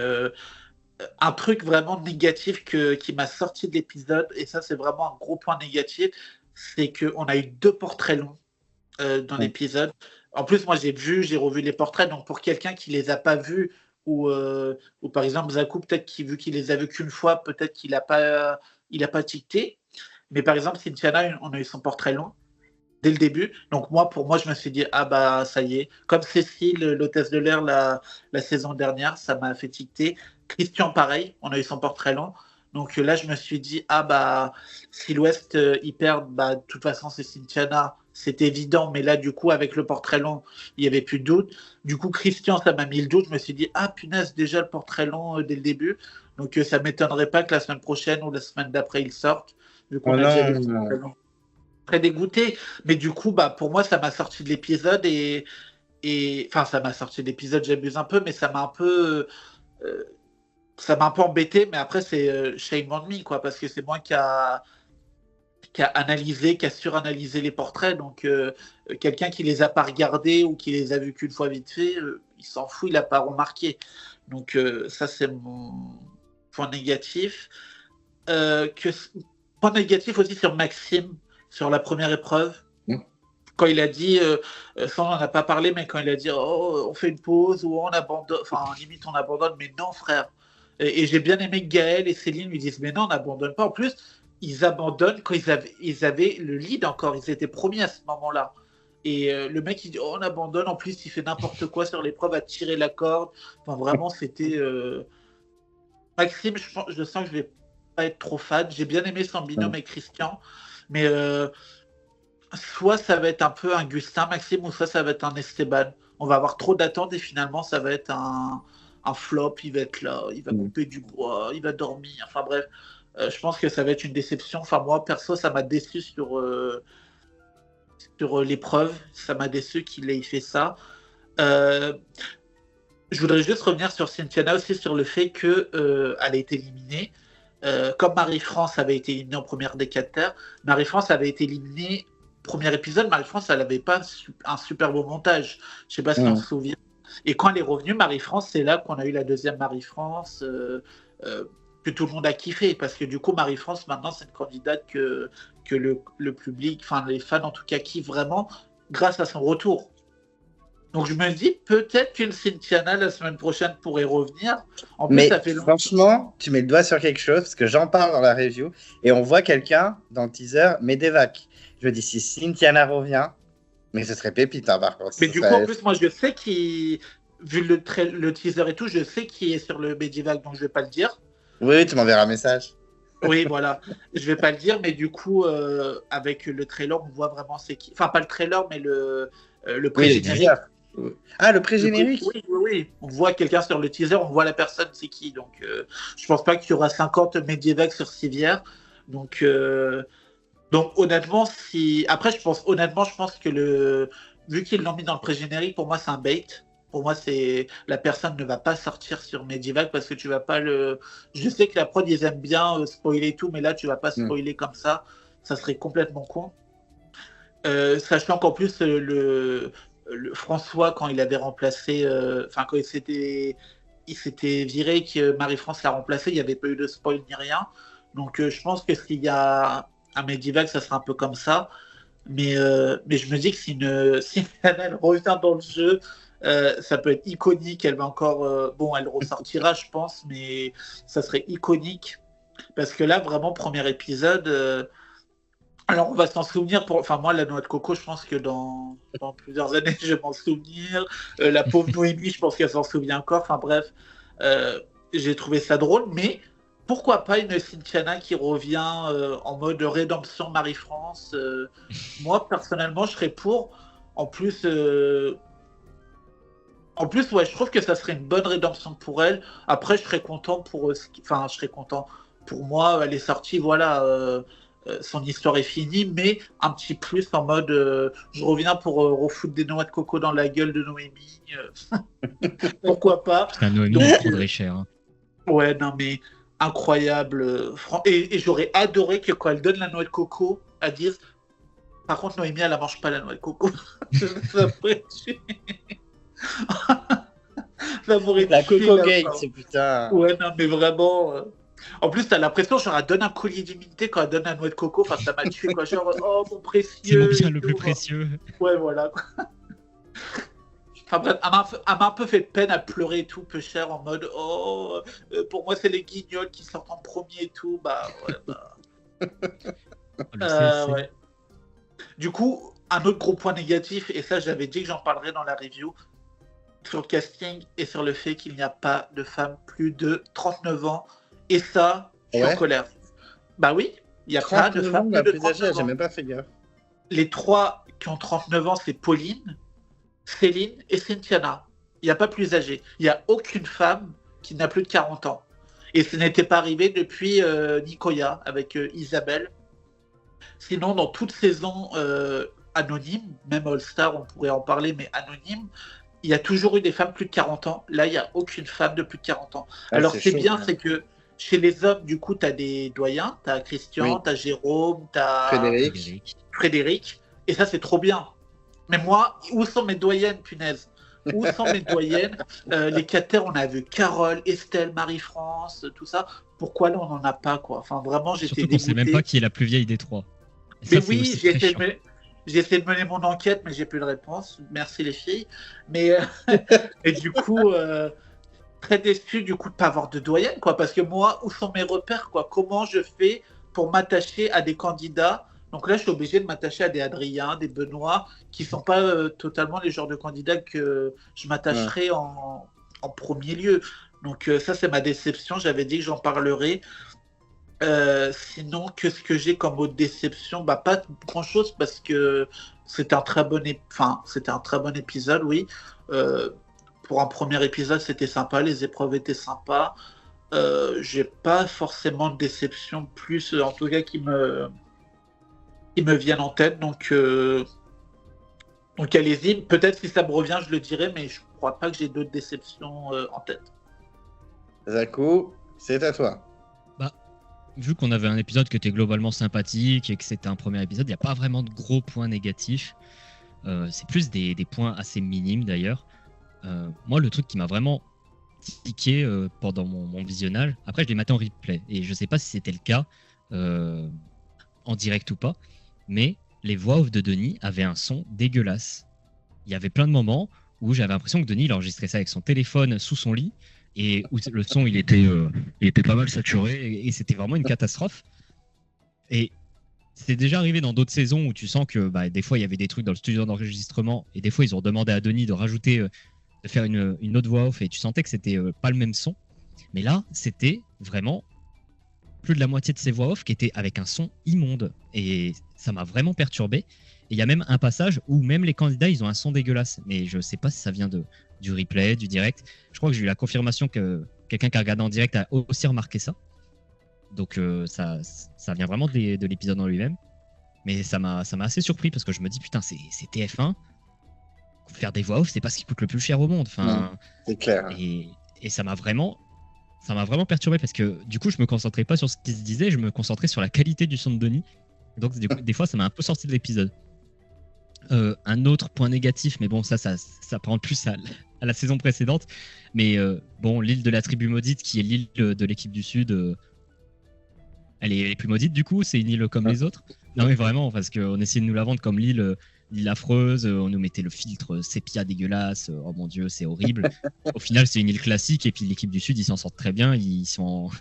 un truc vraiment négatif qui m'a sorti de l'épisode, et ça, c'est vraiment un gros point négatif, c'est qu'on a eu 2 portraits longs dans l'épisode. En plus, moi, j'ai revu les portraits. Donc, pour quelqu'un qui les a pas vus, ou par exemple, Zakou, peut-être vu qu'il les a vus qu'une fois, peut-être qu'il a pas ticté. Mais par exemple, Cynthiana, on a eu son portrait long dès le début. Donc pour moi, je me suis dit, ça y est. Comme Cécile, l'hôtesse de l'air, la saison dernière, ça m'a fait ticter. Christian, pareil, on a eu son portrait long. Donc là, je me suis dit, si l'Ouest y perd, de toute façon, c'est Cynthiana. C'est évident, mais là, du coup, avec le portrait long, il n'y avait plus de doute. Du coup, Christian, ça m'a mis le doute. Je me suis dit, punaise, déjà le portrait long dès le début. Donc ça ne m'étonnerait pas que la semaine prochaine ou la semaine d'après, il sorte. Vu qu'on a déjà vu le portrait long. Très dégoûté, mais du coup, pour moi, ça m'a sorti de l'épisode enfin, ça m'a sorti de l'épisode, j'abuse un peu, mais ça m'a un peu embêté, mais après, c'est shame on me, quoi, parce que c'est moi qui a analysé, qui a suranalysé les portraits, donc quelqu'un qui les a pas regardés ou qui les a vus qu'une fois vite fait, il s'en fout, il n'a pas remarqué. Donc ça, c'est mon point négatif. Point négatif aussi sur Maxime, sur la première épreuve, quand il a dit, ça on n'en a pas parlé, mais quand il a dit on fait une pause ou on abandonne, enfin limite on abandonne, mais non frère. Et j'ai bien aimé que Gaël et Céline lui disent mais non, on n'abandonne pas. En plus, ils abandonnent quand ils avaient le lead encore, ils étaient premiers à ce moment-là. Et le mec il dit on abandonne, en plus il fait n'importe quoi sur l'épreuve à tirer la corde. Enfin vraiment c'était Maxime, je sens que je vais pas être trop fan. J'ai bien aimé son binôme avec Christian. Mais soit ça va être un peu un Gustin Maxime, ou soit ça va être un Esteban. On va avoir trop d'attentes et finalement ça va être un flop. Il va être là, il va couper du bois, il va dormir. Enfin bref, je pense que ça va être une déception. Enfin moi perso, ça m'a déçu sur l'épreuve. Ça m'a déçu qu'il ait fait ça. Je voudrais juste revenir sur Cynthiana aussi, sur le fait qu'elle a été éliminée. Comme Marie-France avait été éliminée en première des 4 terres, Marie-France avait été éliminée premier épisode, Marie-France, elle n'avait pas un super beau montage. Je sais pas si on se souvient. Et quand elle est revenue, Marie-France, c'est là qu'on a eu la deuxième Marie-France, que tout le monde a kiffé. Parce que du coup, Marie-France, maintenant, c'est une candidate que le public, enfin les fans en tout cas, kiffent vraiment grâce à son retour. Donc je me dis, peut-être qu'une Cynthiana, la semaine prochaine, pourrait revenir. En plus, Mais ça fait franchement, tu mets le doigt sur quelque chose, parce que j'en parle dans la review, et on voit quelqu'un dans le teaser, Medevac. Je me dis, si Cynthiana revient, mais ce serait pépite, hein, par contre. Mais du coup, en plus, moi, je sais vu le teaser et tout, je sais qui est sur le Medivac, donc je vais pas le dire. Oui, tu m'enverras un message. Oui, voilà. Je vais pas le dire, mais du coup, avec le trailer, on voit vraiment c'est qui. Enfin, pas le trailer, mais le pré-générique. Ah, le pré-générique. Oui. On voit quelqu'un sur le teaser, on voit la personne, c'est qui. Donc, je pense pas qu'il y aura 50 Medivac sur Civière. Donc, honnêtement, après, je pense que vu qu'ils l'ont mis dans le pré-générique, pour moi, c'est un bait. Pour moi, la personne ne va pas sortir sur Medivac parce que tu vas pas le. Je sais que la prod, ils aiment bien spoiler tout, mais là, tu vas pas spoiler comme ça. Ça serait complètement con. Sachant qu'en plus, le François, quand il avait remplacé, quand il s'était viré, que Marie-France l'a remplacé, il n'y avait pas eu de spoil ni rien. Donc, je pense que s'il y a un Medivac, ça sera un peu comme ça. Mais je me dis que si elle revient dans le jeu, ça peut être iconique. Elle va encore, elle ressortira, je pense, mais ça serait iconique parce que là, vraiment, premier épisode. Alors, on va s'en souvenir. Moi, la noix de coco, je pense que dans plusieurs années, je vais m'en souvenir. La pauvre Noémie, je pense qu'elle s'en souvient encore. Enfin, bref, j'ai trouvé ça drôle, mais pourquoi pas une Cynthiana qui revient en mode rédemption Marie-France. Moi, personnellement, je serais pour. En plus, ouais, je trouve que ça serait une bonne rédemption pour elle. Après, je serais content je serais content. Pour moi, elle est sortie, voilà, son histoire est finie, mais un petit plus en mode je reviens pour refoutre des noix de coco dans la gueule de Noémie. Pourquoi pas. Putain, Noémie, elle prendrait cher. Hein. Ouais, non, mais incroyable. Et j'aurais adoré que quand elle donne la noix de coco, elle dise par contre, Noémie, elle ne mange pas la noix de coco. Ça pourrait tuer. Ça m'aurait la tué, Coco Gate, c'est putain. Ouais, non, mais vraiment. En plus, t'as l'impression, genre, elle donne un collier d'immunité quand elle donne la noix de coco. Enfin, ça m'a tué, quoi. Genre, oh, mon précieux. C'est mon bien le plus précieux. Ouais, voilà. Enfin bref, elle m'a un peu fait de peine à pleurer et tout, peu cher, en mode, oh, pour moi, c'est les guignols qui sortent en premier et tout. Bah, ouais, bah. Ouais. Du coup, un autre gros point négatif, et ça, j'avais dit que j'en parlerais dans la review, sur le casting et sur le fait qu'il n'y a pas de femmes plus de 39 ans. Et ça, je suis en colère. Bah oui, il n'y a pas de femmes plus de 39 ans. J'ai même pas fait gaffe. Les trois qui ont 39 ans, c'est Pauline, Céline et Cynthiana. Il n'y a pas plus âgé. Il n'y a aucune femme qui n'a plus de 40 ans. Et ce n'était pas arrivé depuis Nicoya avec Isabelle. Sinon, dans toute saison anonyme, même All-Star, on pourrait en parler, mais anonyme, il y a toujours eu des femmes plus de 40 ans. Là, il n'y a aucune femme de plus de 40 ans. Alors, c'est chaud, bien, c'est que chez les hommes, du coup, tu as des doyens. Tu as Christian, tu as Jérôme, tu as Frédéric. Et ça, c'est trop bien. Mais moi, où sont mes doyennes, punaise? Où sont mes doyennes? Les Cater, on a vu Carole, Estelle, Marie-France, tout ça. Pourquoi là, on n'en a pas, quoi? Enfin, vraiment, j'étais dégoûté. Surtout qu'on ne sait même pas qui est la plus vieille des trois. Mais ça, oui, j'ai essayé de mener mon enquête, mais j'ai plus de réponse. Merci les filles. Mais et du coup, très déçu du coup de pas avoir de doyenne, quoi. Parce que moi, où sont mes repères, quoi? Comment je fais pour m'attacher à des candidats? Donc là, je suis obligé de m'attacher à des Adrien, des Benoît, qui sont pas totalement les genres de candidats que je m'attacherais en premier lieu. Donc ça, c'est ma déception. J'avais dit que j'en parlerais. Sinon, qu'est-ce que j'ai comme autre déception? Bah, pas grand chose parce que c'était un très bon épisode, oui. Pour un premier épisode, c'était sympa, les épreuves étaient sympas. J'ai pas forcément de déception plus, en tout cas, qui me viennent en tête. Donc allez-y. Peut-être si ça me revient, je le dirai, mais je crois pas que j'ai d'autres déceptions en tête. Zakou, c'est à toi. vu qu'on avait un épisode qui était globalement sympathique et que c'était un premier épisode, il n'y a pas vraiment de gros points négatifs. C'est plus des points assez minimes d'ailleurs. Moi, le truc qui m'a vraiment tiqué pendant mon visionnage, après je l'ai maté en replay et je sais pas si c'était le cas en direct ou pas, mais les voix off de Denis avaient un son dégueulasse. Il y avait plein de moments où j'avais l'impression que Denis il enregistrait ça avec son téléphone sous son lit et où le son il était pas mal saturé et c'était vraiment une catastrophe. Et c'est déjà arrivé dans d'autres saisons où tu sens que des fois il y avait des trucs dans le studio d'enregistrement et des fois ils ont demandé à Denis de rajouter, de faire une autre voix off et tu sentais que c'était pas le même son. Mais là, c'était vraiment plus de la moitié de ces voix off qui étaient avec un son immonde et ça m'a vraiment perturbé. Et il y a même un passage où même les candidats ils ont un son dégueulasse, mais je sais pas si ça vient du replay, du direct. Je crois que j'ai eu la confirmation que quelqu'un qui a regardé en direct a aussi remarqué ça. Donc ça vient vraiment de l'épisode en lui-même. Mais ça m'a assez surpris parce que je me dis putain c'est TF1. Faire des voix off c'est pas ce qui coûte le plus cher au monde. Non, c'est clair. Et ça m'a vraiment perturbé parce que du coup je me concentrais pas sur ce qui se disait, je me concentrais sur la qualité du son de Denis. Donc des fois ça m'a un peu sorti de l'épisode. Un autre point négatif, mais bon ça prend plus à la saison précédente. Mais bon, l'île de la tribu maudite qui est l'île de l'équipe du Sud, elle est plus maudite du coup, c'est une île comme les autres. Non mais vraiment, parce qu'on essayait de nous la vendre comme l'île affreuse, on nous mettait le filtre sépia dégueulasse, oh mon dieu c'est horrible. Au final c'est une île classique et puis l'équipe du Sud ils s'en sortent très bien, ils sont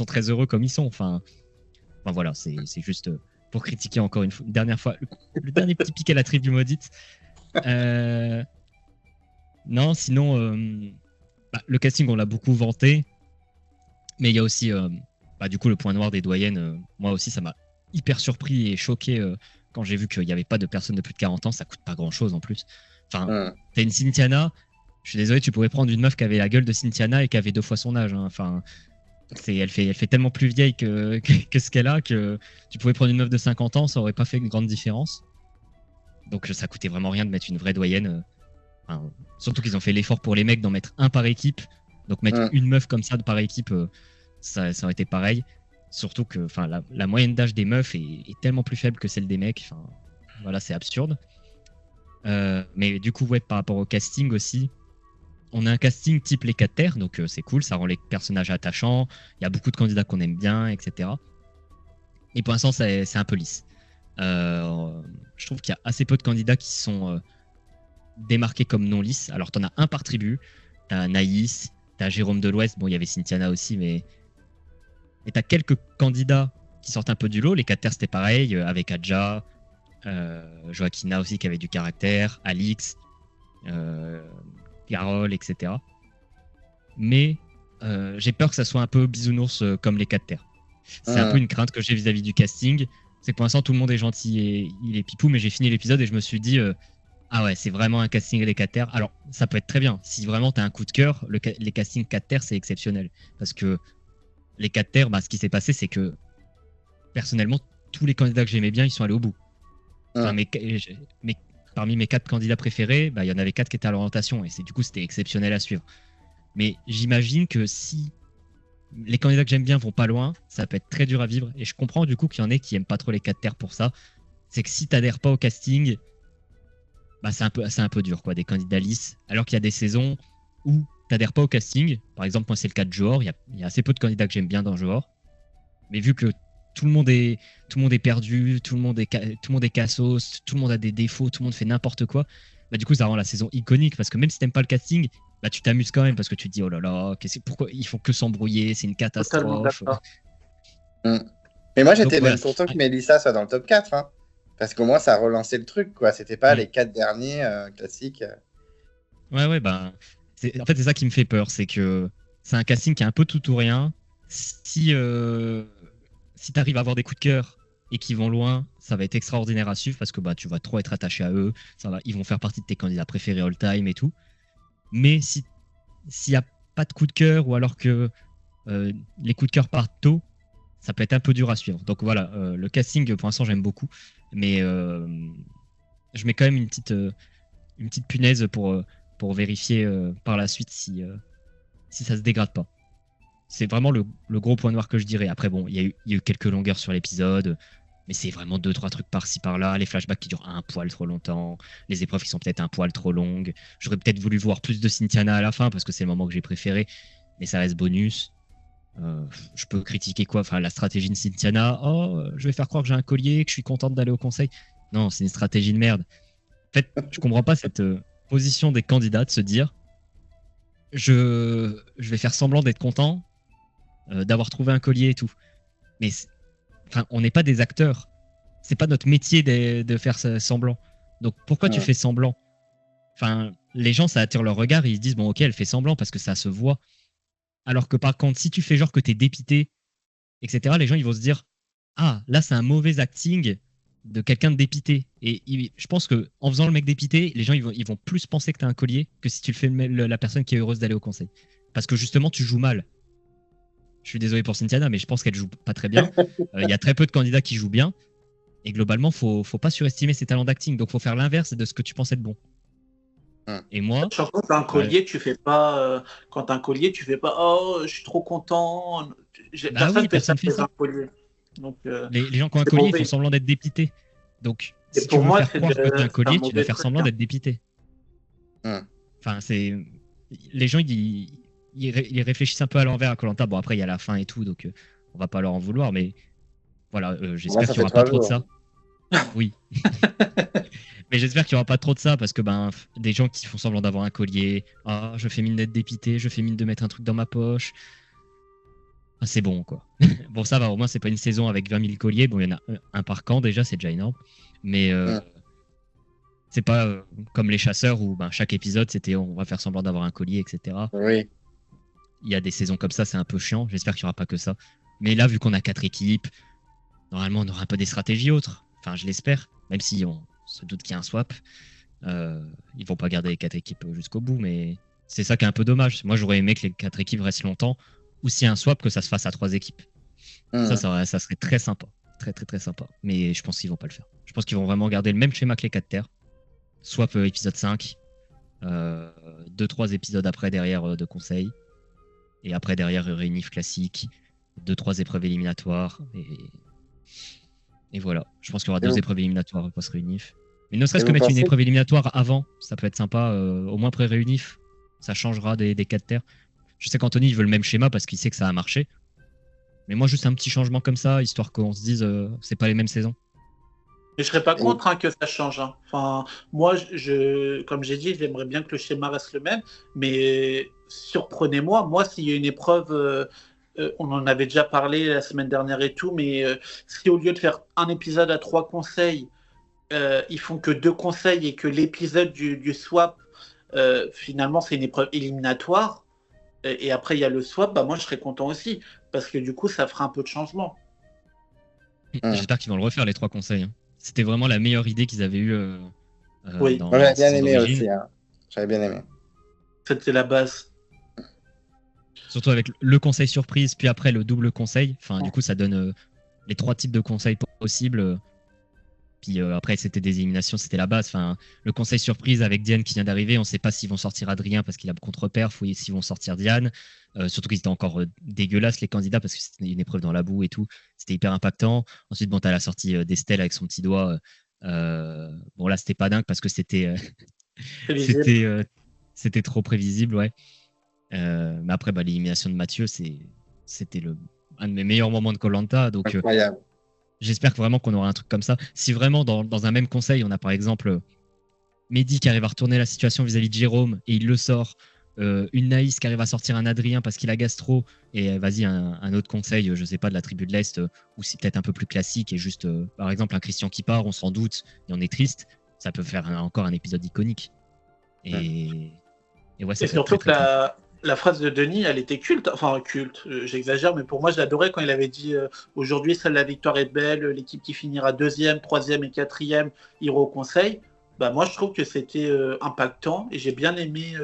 très heureux comme ils sont. Enfin voilà, c'est juste pour critiquer encore une dernière fois le dernier petit pic à la tribu maudite. Non, sinon le casting on l'a beaucoup vanté, mais il y a aussi du coup le point noir des doyennes. Moi aussi ça m'a hyper surpris et choqué quand j'ai vu qu'il n'y avait pas de personnes de plus de 40 ans. Ça coûte pas grand chose en plus. Enfin, t'as une Cynthiana, je suis désolé, tu pourrais prendre une meuf qui avait la gueule de Cynthiana et qui avait 2 fois son âge, hein. Enfin, elle fait tellement plus vieille que ce qu'elle a que tu pouvais prendre une meuf de 50 ans, ça aurait pas fait une grande différence. Donc ça coûtait vraiment rien de mettre une vraie doyenne. Surtout qu'ils ont fait l'effort pour les mecs d'en mettre un par équipe. Donc mettre une meuf comme ça par équipe, ça aurait été pareil. Surtout que la moyenne d'âge des meufs est tellement plus faible que celle des mecs. Voilà, c'est absurde. Mais du coup, ouais, par rapport au casting aussi, on a un casting type les 4 terres, donc c'est cool, ça rend les personnages attachants. Il y a beaucoup de candidats qu'on aime bien, etc. Et pour l'instant, c'est un peu lisse. Je trouve qu'il y a assez peu de candidats qui sont démarqués comme non lisses. Alors, t'en as un par tribu. T'as Naïs, t'as Jérôme de l'Ouest. Bon, il y avait Cynthiana aussi, mais t'as quelques candidats qui sortent un peu du lot. Les 4 terres, c'était pareil, avec Adja, Joaquina aussi qui avait du caractère, Alix, Carole, etc. Mais j'ai peur que ça soit un peu bisounours comme les 4 terres. C'est un peu une crainte que j'ai vis-à-vis du casting. C'est que pour l'instant, tout le monde est gentil et il est pipou, mais j'ai fini l'épisode et je me suis dit ah ouais, c'est vraiment un casting les 4 terres. Alors, ça peut être très bien. Si vraiment tu as un coup de cœur, les castings 4 terres, c'est exceptionnel. Parce que les 4 terres, ce qui s'est passé, c'est que personnellement, tous les candidats que j'aimais bien, ils sont allés au bout. Enfin, mais parmi mes 4 candidats préférés, il y en avait 4 qui étaient à l'orientation et du coup, c'était exceptionnel à suivre. Mais j'imagine que si les candidats que j'aime bien vont pas loin, ça peut être très dur à vivre. Et je comprends du coup qu'il y en ait qui aiment pas trop les 4 terres pour ça. C'est que si t'adhères pas au casting, c'est un peu dur, quoi, des candidats lisses. Alors qu'il y a des saisons où t'adhères pas au casting. Par exemple, moi, c'est le cas de Johor. Il y a assez peu de candidats que j'aime bien dans Johor. Mais vu que tout le monde est perdu, tout le monde est cassos, tout le monde a des défauts, tout le monde fait n'importe quoi, du coup, ça rend la saison iconique. Parce que même si t'aimes pas le casting, tu t'amuses quand même parce que tu te dis oh là là, pourquoi ils font que s'embrouiller, c'est une catastrophe. Mais moi j'étais même content que Mélissa soit dans le top 4, hein, parce qu'au moins ça a relancé le truc, quoi. C'était pas les 4 derniers classiques. Ouais, en fait c'est ça qui me fait peur, c'est que c'est un casting qui est un peu tout ou rien. Si t'arrives à avoir des coups de cœur et qu'ils vont loin, ça va être extraordinaire à suivre parce que tu vas trop être attaché à eux, ils vont faire partie de tes candidats préférés all time et tout. Mais s'il n'y a pas de coup de cœur ou alors que les coups de cœur partent tôt, ça peut être un peu dur à suivre. Donc voilà, le casting pour l'instant j'aime beaucoup, mais je mets quand même une petite punaise pour vérifier par la suite si ça se dégrade pas. c'est vraiment le gros point noir que je dirais. Après, bon, il y a eu quelques longueurs sur l'épisode, mais c'est vraiment 2-3 trucs par-ci par-là. Les flashbacks qui durent un poil trop longtemps, les épreuves qui sont peut-être un poil trop longues. J'aurais peut-être voulu voir plus de Cynthiana à la fin parce que c'est le moment que j'ai préféré, mais ça reste bonus. Je peux critiquer quoi? Enfin, la stratégie de Cynthiana. Oh, je vais faire croire que j'ai un collier, que je suis contente d'aller au conseil. Non, c'est une stratégie de merde. En fait, je comprends pas cette position des candidats de se dire je vais faire semblant d'être content d'avoir trouvé un collier et tout. Mais enfin, on n'est pas des acteurs. C'est pas notre métier de faire semblant. Donc pourquoi tu fais semblant? Enfin, les gens, ça attire leur regard et ils se disent bon, ok, elle fait semblant parce que ça se voit. Alors que par contre, si tu fais genre que t'es dépité, etc., les gens ils vont se dire ah, là c'est un mauvais acting de quelqu'un de dépité. Et je pense que en faisant le mec dépité, les gens ils vont plus penser que t'as un collier que si tu le fais la personne qui est heureuse d'aller au conseil. Parce que justement, tu joues mal. Je suis désolé pour Cynthiana, mais je pense qu'elle joue pas très bien. Il y a très peu de candidats qui jouent bien. Et globalement, faut pas surestimer ses talents d'acting. Donc, faut faire l'inverse de ce que tu penses être bon. Et moi, quand t'as un collier, tu fais pas. Quand t'as un collier, tu fais pas. Oh, je suis trop content. Personne fait ça. Un collier. Donc, les gens qui ont un collier, ils font semblant d'être dépités. Donc, si tu veux faire croire que t'as un collier, tu dois faire semblant d'être dépité. Enfin, c'est les gens ils réfléchissent un peu à l'envers à Koh-Lanta. Bon, après il y a la fin et tout, donc on va pas leur en vouloir, mais voilà, j'espère qu'il y aura pas trop de ça. Oui. Mais j'espère qu'il y aura pas trop de ça parce que des gens qui font semblant d'avoir un collier, ah, je fais mine d'être dépité, je fais mine de mettre un truc dans ma poche. Ah, c'est bon quoi. Bon, ça va, au moins c'est pas une saison avec 20 000 colliers. Bon, il y en a un par camp déjà, c'est déjà énorme. Mais c'est pas comme les chasseurs où chaque épisode c'était on va faire semblant d'avoir un collier, etc. Oui. Il y a des saisons comme ça, c'est un peu chiant. J'espère qu'il n'y aura pas que ça. Mais là, vu qu'on a 4 équipes, normalement on aura un peu des stratégies autres. Enfin, je l'espère. Même si on se doute qu'il y a un swap. Ils vont pas garder les 4 équipes jusqu'au bout, mais c'est ça qui est un peu dommage. Moi, j'aurais aimé que les 4 équipes restent longtemps. Ou s'il y a un swap, que ça se fasse à 3 équipes. Ça serait très sympa. Très, très, très sympa. Mais je pense qu'ils vont pas le faire. Je pense qu'ils vont vraiment garder le même schéma que les 4 terres. Swap épisode 5. 2-3 épisodes après derrière de conseil. Et après derrière réunif classique. 2-3 épreuves éliminatoires. Et voilà. Je pense qu'il y aura 2 épreuves éliminatoires post-réunif. Mais ne serait-ce que mettre une épreuve éliminatoire avant, ça peut être sympa. Au moins pré-réunif. Ça changera des 4 terres. Je sais qu'Anthony il veut le même schéma parce qu'il sait que ça a marché. Mais moi, juste un petit changement comme ça, histoire qu'on se dise c'est pas les mêmes saisons. Mais je serais pas contre que ça change. Enfin, moi, comme j'ai dit, j'aimerais bien que le schéma reste le même. Mais surprenez-moi, moi, s'il y a une épreuve, on en avait déjà parlé la semaine dernière et tout, mais si au lieu de faire un épisode à 3 conseils, ils font que 2 conseils et que l'épisode du swap, finalement, c'est une épreuve éliminatoire, et après il y a le swap, moi je serais content aussi, parce que du coup, ça fera un peu de changement. J'espère qu'ils vont le refaire, les 3 conseils. C'était vraiment la meilleure idée qu'ils avaient eue. Oui, j'avais bien aimé aussi. J'avais bien aimé. C'était la base. Surtout avec le conseil surprise, puis après le double conseil. Enfin, du coup, ça donne les 3 types de conseils possibles. Puis après, c'était des éliminations, c'était la base. Enfin, le conseil surprise avec Diane qui vient d'arriver, on ne sait pas s'ils vont sortir Adrien parce qu'il a contre-perf ou s'ils vont sortir Diane. Surtout qu'ils étaient encore dégueulasses, les candidats, parce que c'était une épreuve dans la boue et tout. C'était hyper impactant. Ensuite, bon, tu as la sortie d'Estelle avec son petit doigt. Bon, là, c'était pas dingue parce que c'était c'était trop prévisible, ouais. Mais après, l'élimination de Mathieu, c'était un de mes meilleurs moments de Koh-Lanta. Donc, incroyable. J'espère vraiment qu'on aura un truc comme ça. Si vraiment, dans un même conseil, on a par exemple Mehdi qui arrive à retourner la situation vis-à-vis de Jérôme et il le sort, une Naïs qui arrive à sortir un Adrien parce qu'il a gastro, et vas-y, un autre conseil, je sais pas, de la tribu de l'Est, où c'est peut-être un peu plus classique et juste, par exemple, un Christian qui part, on s'en doute et on est triste, ça peut faire encore un épisode iconique. Et ouais, ça et surtout que la phrase de Denis, elle était culte. Enfin, culte, j'exagère, mais pour moi, je l'adorais quand il avait dit aujourd'hui, seule la victoire est belle, l'équipe qui finira 2e, 3e et 4e ira au conseil. Moi, je trouve que c'était impactant et j'ai bien aimé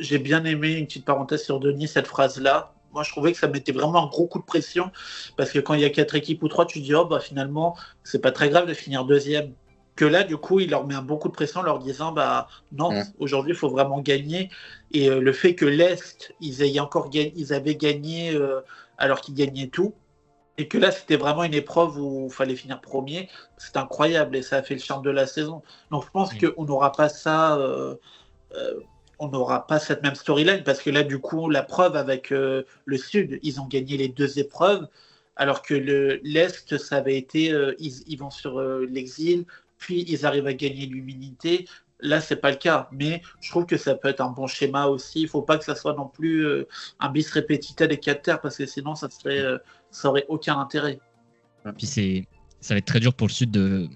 une petite parenthèse sur Denis, cette phrase-là. Moi, je trouvais que ça mettait vraiment un gros coup de pression parce que quand il y a 4 équipes ou 3, tu te dis, finalement, c'est pas très grave de finir 2e. que là, du coup, il leur met beaucoup de pression en leur disant bah non, aujourd'hui, il faut vraiment gagner. Et le fait que l'Est, ils avaient gagné alors qu'ils gagnaient tout, et que là, c'était vraiment une épreuve où il fallait finir premier, c'est incroyable et ça a fait le charme de la saison. Donc, je pense qu'on n'aura pas ça. On n'aura pas cette même storyline parce que là, du coup, la preuve avec le Sud, ils ont gagné les 2 épreuves, alors que l'Est, ça avait été, ils vont sur l'exil, puis ils arrivent à gagner l'humilité. Là, c'est pas le cas, mais je trouve que ça peut être un bon schéma aussi. Il faut pas que ça soit non plus un bis repetita des 4 terres parce que sinon, ça aurait aucun intérêt. Puis ça va être très dur pour le Sud de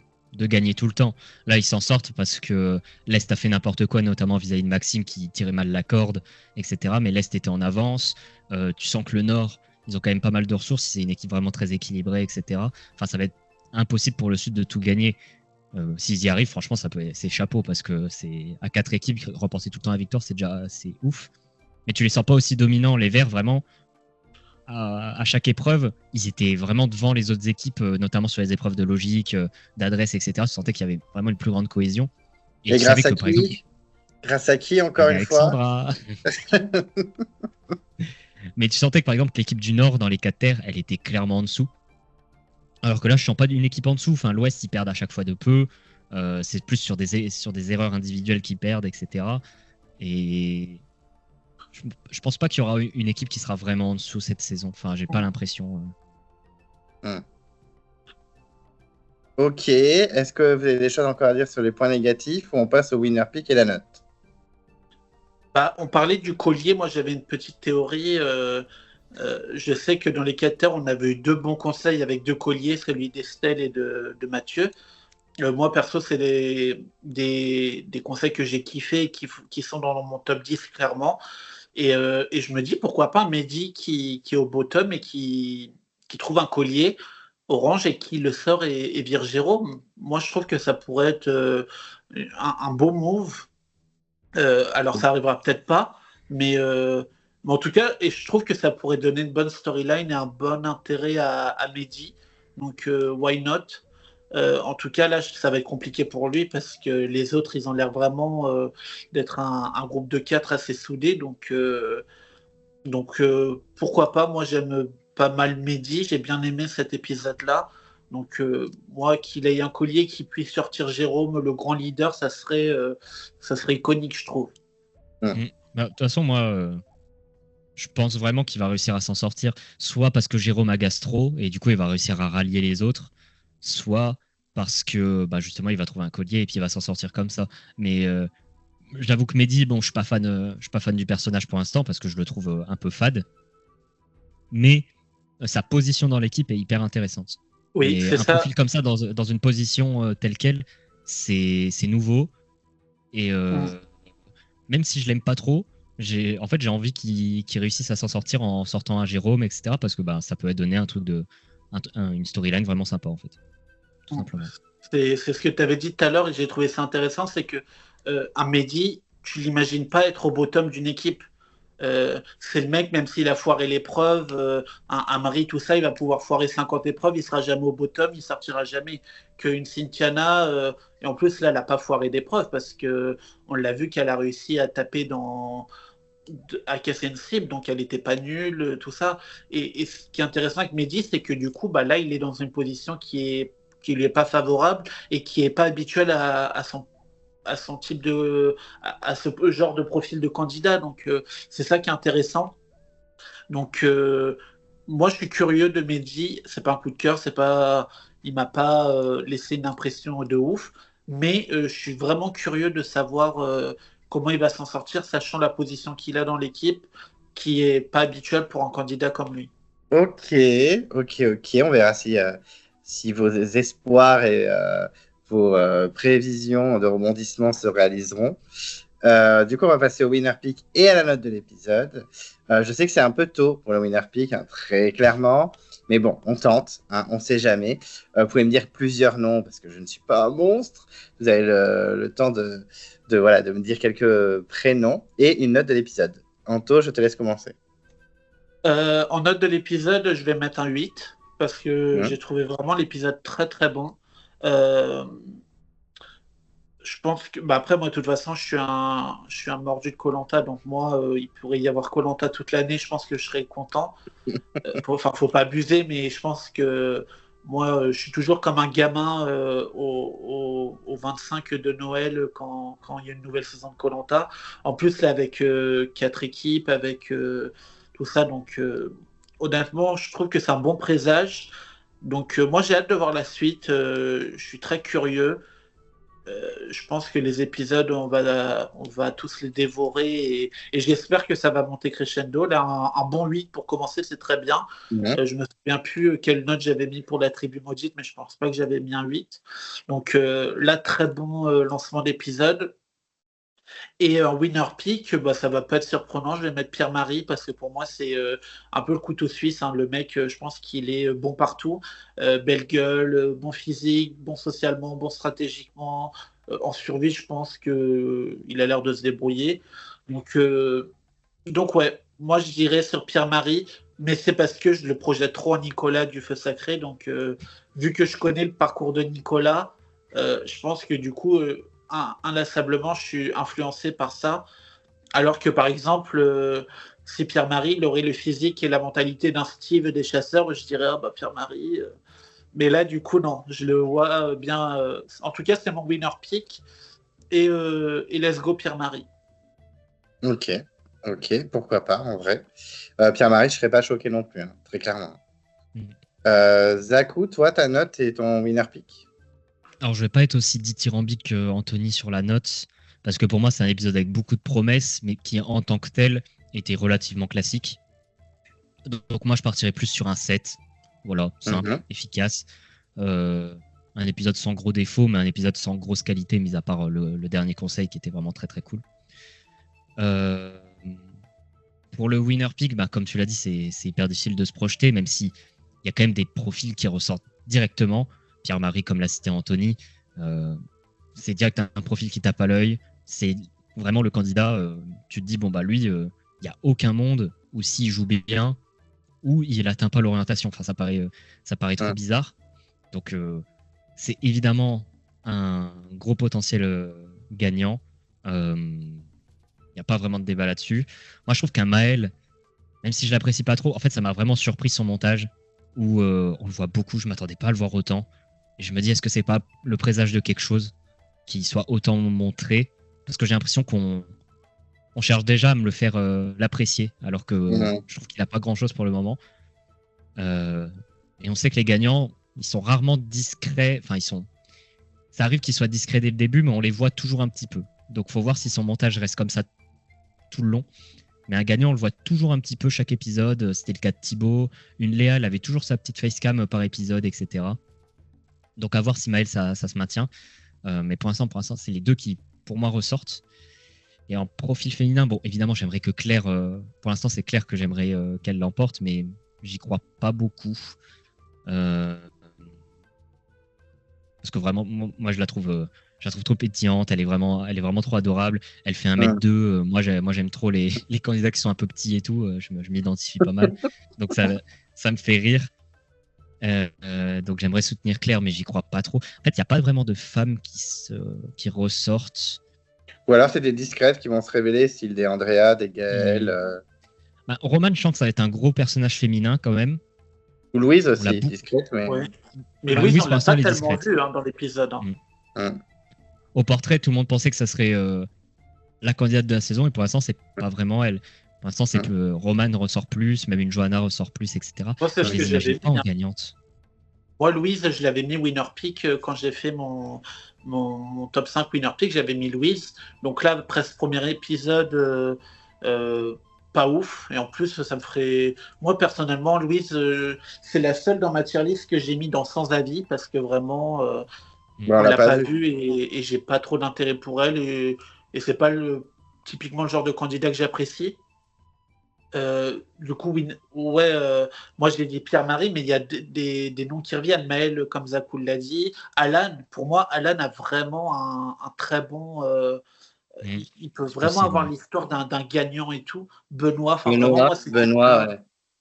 gagner tout le temps. Là, ils s'en sortent parce que l'Est a fait n'importe quoi, notamment vis-à-vis de Maxime qui tirait mal la corde, etc. Mais l'Est était en avance. Tu sens que le Nord, ils ont quand même pas mal de ressources. C'est une équipe vraiment très équilibrée, etc. Enfin, ça va être impossible pour le Sud de tout gagner. S'ils y arrivent, franchement, c'est chapeau parce que c'est à 4 équipes remporter tout le temps la victoire, c'est ouf. Mais tu les sens pas aussi dominants. Les Verts, vraiment, à chaque épreuve, ils étaient vraiment devant les autres équipes, notamment sur les épreuves de logique, d'adresse, etc. Tu sentais qu'il y avait vraiment une plus grande cohésion. Et grâce à qui, par exemple, grâce à qui, encore une fois Mais tu sentais que, par exemple, l'équipe du Nord, dans les 4 terres, elle était clairement en dessous. Alors que là, je sens pas une équipe en dessous. Enfin, l'Ouest, ils perdent à chaque fois de peu. C'est plus sur des erreurs individuelles qu'ils perdent, etc. Et je pense pas qu'il y aura une équipe qui sera vraiment en dessous cette saison. Enfin, j'ai pas l'impression. Ok. Est-ce que vous avez des choses encore à dire sur les points négatifs ou on passe au winner pick et la note? On parlait du collier. Moi, j'avais une petite théorie. Je sais que dans les 4 terres, on avait eu 2 bons conseils avec 2 colliers, celui d'Estelle et de Mathieu. Moi, perso, c'est des conseils que j'ai kiffés et qui sont dans mon top 10, clairement. Et je me dis, pourquoi pas un Mehdi qui est au bottom et qui trouve un collier orange et qui le sort et vire Jérôme. Moi, je trouve que ça pourrait être un beau move. Alors, ça arrivera peut-être pas, mais en tout cas, et je trouve que ça pourrait donner une bonne storyline et un bon intérêt à Mehdi. Donc, why not? En tout cas, là, ça va être compliqué pour lui parce que les autres, ils ont l'air vraiment d'être un groupe de 4 assez soudé. Donc, pourquoi pas? Moi, j'aime pas mal Mehdi. J'ai bien aimé cet épisode-là. Donc, moi, qu'il ait un collier qui puisse sortir Jérôme, le grand leader, ça serait iconique, je trouve. De toute façon, moi, je pense vraiment qu'il va réussir à s'en sortir, soit parce que Jérôme a gastro et du coup, il va réussir à rallier les autres, soit parce que justement, il va trouver un collier et puis il va s'en sortir comme ça. Mais j'avoue que Mehdi, bon, je suis pas fan du personnage pour l'instant parce que je le trouve un peu fade. Mais sa position dans l'équipe est hyper intéressante. Oui, c'est ça. Un profil comme ça dans une position telle quelle, c'est nouveau. Et même si je l'aime pas trop, j'ai envie qu'il réussisse à s'en sortir en sortant un Jérôme, etc. Parce que ça peut donner un truc une storyline vraiment sympa en fait. Tout simplement. C'est ce que tu avais dit tout à l'heure et j'ai trouvé ça intéressant, c'est que un Mehdi, tu l'imagines pas être au bottom d'une équipe. C'est le mec, même s'il a foiré l'épreuve, un Marie, tout ça, il va pouvoir foirer 50 épreuves, il sera jamais au bottom, il sortira jamais. Qu'une Cynthiana, et en plus là, elle n'a pas foiré d'épreuve parce que on l'a vu qu'elle a réussi à taper à casser une cible, donc elle n'était pas nulle, tout ça. Et ce qui est intéressant avec Mehdi, c'est que du coup, là, il est dans une position qui lui est pas favorable et qui est pas habituelle à son type à ce genre de profil de candidat. Donc, c'est ça qui est intéressant. Donc, moi, je suis curieux de Mehdi. C'est pas un coup de cœur, il m'a pas laissé une impression de ouf. Mais je suis vraiment curieux de savoir comment il va s'en sortir, sachant la position qu'il a dans l'équipe, qui est pas habituelle pour un candidat comme lui. Ok. On verra si vos espoirs et vos prévisions de rebondissement se réaliseront. Du coup, on va passer au winner pick et à la note de l'épisode. Je sais que c'est un peu tôt pour le winner pick, très clairement. Mais bon, on tente, on ne sait jamais. Vous pouvez me dire plusieurs noms parce que je ne suis pas un monstre. Vous avez le temps de me dire quelques prénoms et une note de l'épisode. Anto, je te laisse commencer. En note de l'épisode, je vais mettre un 8 parce que j'ai trouvé vraiment l'épisode très très bon. Je pense que après moi de toute façon je suis un mordu de koh, donc moi il pourrait y avoir koh toute l'année, je pense que je serais content. Enfin, faut pas abuser, mais je pense que moi je suis toujours comme un gamin au 25 de Noël quand il y a une nouvelle saison de koh. En plus là avec 4 équipes, avec tout ça, donc honnêtement je trouve que c'est un bon présage. Donc moi j'ai hâte de voir la suite, je suis très curieux. Je pense que les épisodes, on va tous les dévorer et j'espère que ça va monter crescendo. Là, un bon 8 pour commencer, c'est très bien. Ouais. Je me souviens plus quelle note j'avais mis pour la tribu maudite, mais je pense pas que j'avais mis un 8. Donc là, très bon lancement d'épisode. Et en winner pick, bah, ça va pas être surprenant. Je vais mettre Pierre-Marie parce que pour moi, c'est un peu le couteau suisse, hein. Le mec, je pense qu'il est bon partout. Belle gueule, bon physique, bon socialement, bon stratégiquement. En survie, je pense qu'il a l'air de se débrouiller. Donc, ouais, moi je dirais sur Pierre-Marie, mais c'est parce que je le projette trop en Nicolas du Feu Sacré. Donc, vu que je connais le parcours de Nicolas, je pense que du coup, inlassablement, je suis influencé par ça. Alors que par exemple, si Pierre-Marie il aurait le physique et la mentalité d'un Steve des chasseurs, je dirais ah, bah, Pierre-Marie. Mais là, du coup, non, je le vois bien. En tout cas, c'est mon winner pick. Et let's go Pierre-Marie. Ok, pourquoi pas, en vrai. Pierre-Marie, je serais pas choqué non plus, hein, très clairement. Zakou, toi, ta note et ton winner pick? Alors, je vais pas être aussi dithyrambique qu'Anthony sur la note, parce que pour moi, c'est un épisode avec beaucoup de promesses, mais qui, en tant que tel, était relativement classique. Donc, moi, je partirais plus sur un 7. Voilà, simple, efficace. Un épisode sans gros défauts, mais un épisode sans grosse qualité, mis à part le dernier conseil qui était vraiment très très cool. Pour le winner pick, bah, comme tu l'as dit, c'est hyper difficile de se projeter, même s'il y a quand même des profils qui ressortent directement. Pierre-Marie, comme l'a cité Anthony, c'est direct un profil qui tape à l'œil. C'est vraiment le candidat. Tu te dis, bon, bah lui, il n'y a aucun monde où s'il joue bien, ou il n'atteint pas l'orientation. Enfin, ça paraît trop bizarre. Donc, c'est évidemment un gros potentiel gagnant. Il n'y a pas vraiment de débat là-dessus. Moi, je trouve qu'un Maël, même si je l'apprécie pas trop, en fait, ça m'a vraiment surpris son montage, où on le voit beaucoup. Je m'attendais pas à le voir autant. Et je me dis, est-ce que c'est pas le présage de quelque chose qui soit autant montré? Parce que j'ai l'impression qu'on cherche déjà à me le faire l'apprécier, alors que je trouve qu'il n'a pas grand-chose pour le moment. Et on sait que les gagnants, ils sont rarement discrets. Enfin, ça arrive qu'ils soient discrets dès le début, mais on les voit toujours un petit peu. Donc, faut voir si son montage reste comme ça tout le long. Mais un gagnant, on le voit toujours un petit peu chaque épisode. C'était le cas de Thibaut. Une Léa, elle avait toujours sa petite facecam par épisode, etc. Donc, à voir si Maël, ça se maintient. Mais pour l'instant, c'est les deux qui, pour moi, ressortent. Et en profil féminin, bon, évidemment, j'aimerais que Claire... pour l'instant, c'est Claire que j'aimerais qu'elle l'emporte, mais j'y crois pas beaucoup. Parce que vraiment, moi, je la trouve trop pétillante. Elle est vraiment trop adorable. Elle fait 1m2. Moi, j'aime trop les candidats qui sont un peu petits et tout. Je m'identifie pas mal. Donc, ça me fait rire. Donc, j'aimerais soutenir Claire, mais j'y crois pas trop. En fait, il n'y a pas vraiment de femmes qui ressortent. Ou alors, c'est des discrètes qui vont se révéler, style des Andrea, des Gaël. Romane, je sens que ça va être un gros personnage féminin quand même. Ou Louise aussi, discrète. Mais, mais Louise, on l'a pas tellement vu dans l'épisode. Au portrait, tout le monde pensait que ça serait la candidate de la saison, et pour l'instant, c'est pas vraiment elle. Pour l'instant, c'est que Romane ressort plus, même une Johanna ressort plus, etc. Moi, c'est je les imagine pas en gagnante. Moi, Louise, je l'avais mis winner pick quand j'ai fait mon top 5 winner pick, j'avais mis Louise. Donc là, presque premier épisode, pas ouf. Et en plus, ça me ferait... Moi, personnellement, Louise, c'est la seule dans ma tier list que j'ai mis dans Sans Avis, parce que vraiment, on l'a pas vue et j'ai pas trop d'intérêt pour elle. Et c'est pas typiquement le genre de candidat que j'apprécie. Du coup, moi je l'ai dit Pierre-Marie, mais il y a des noms qui reviennent. Maël, comme Zakou l'a dit. Alan, pour moi, Alan a vraiment un très bon. Il peut vraiment avoir l'histoire d'un gagnant et tout. Benoît, Benoît,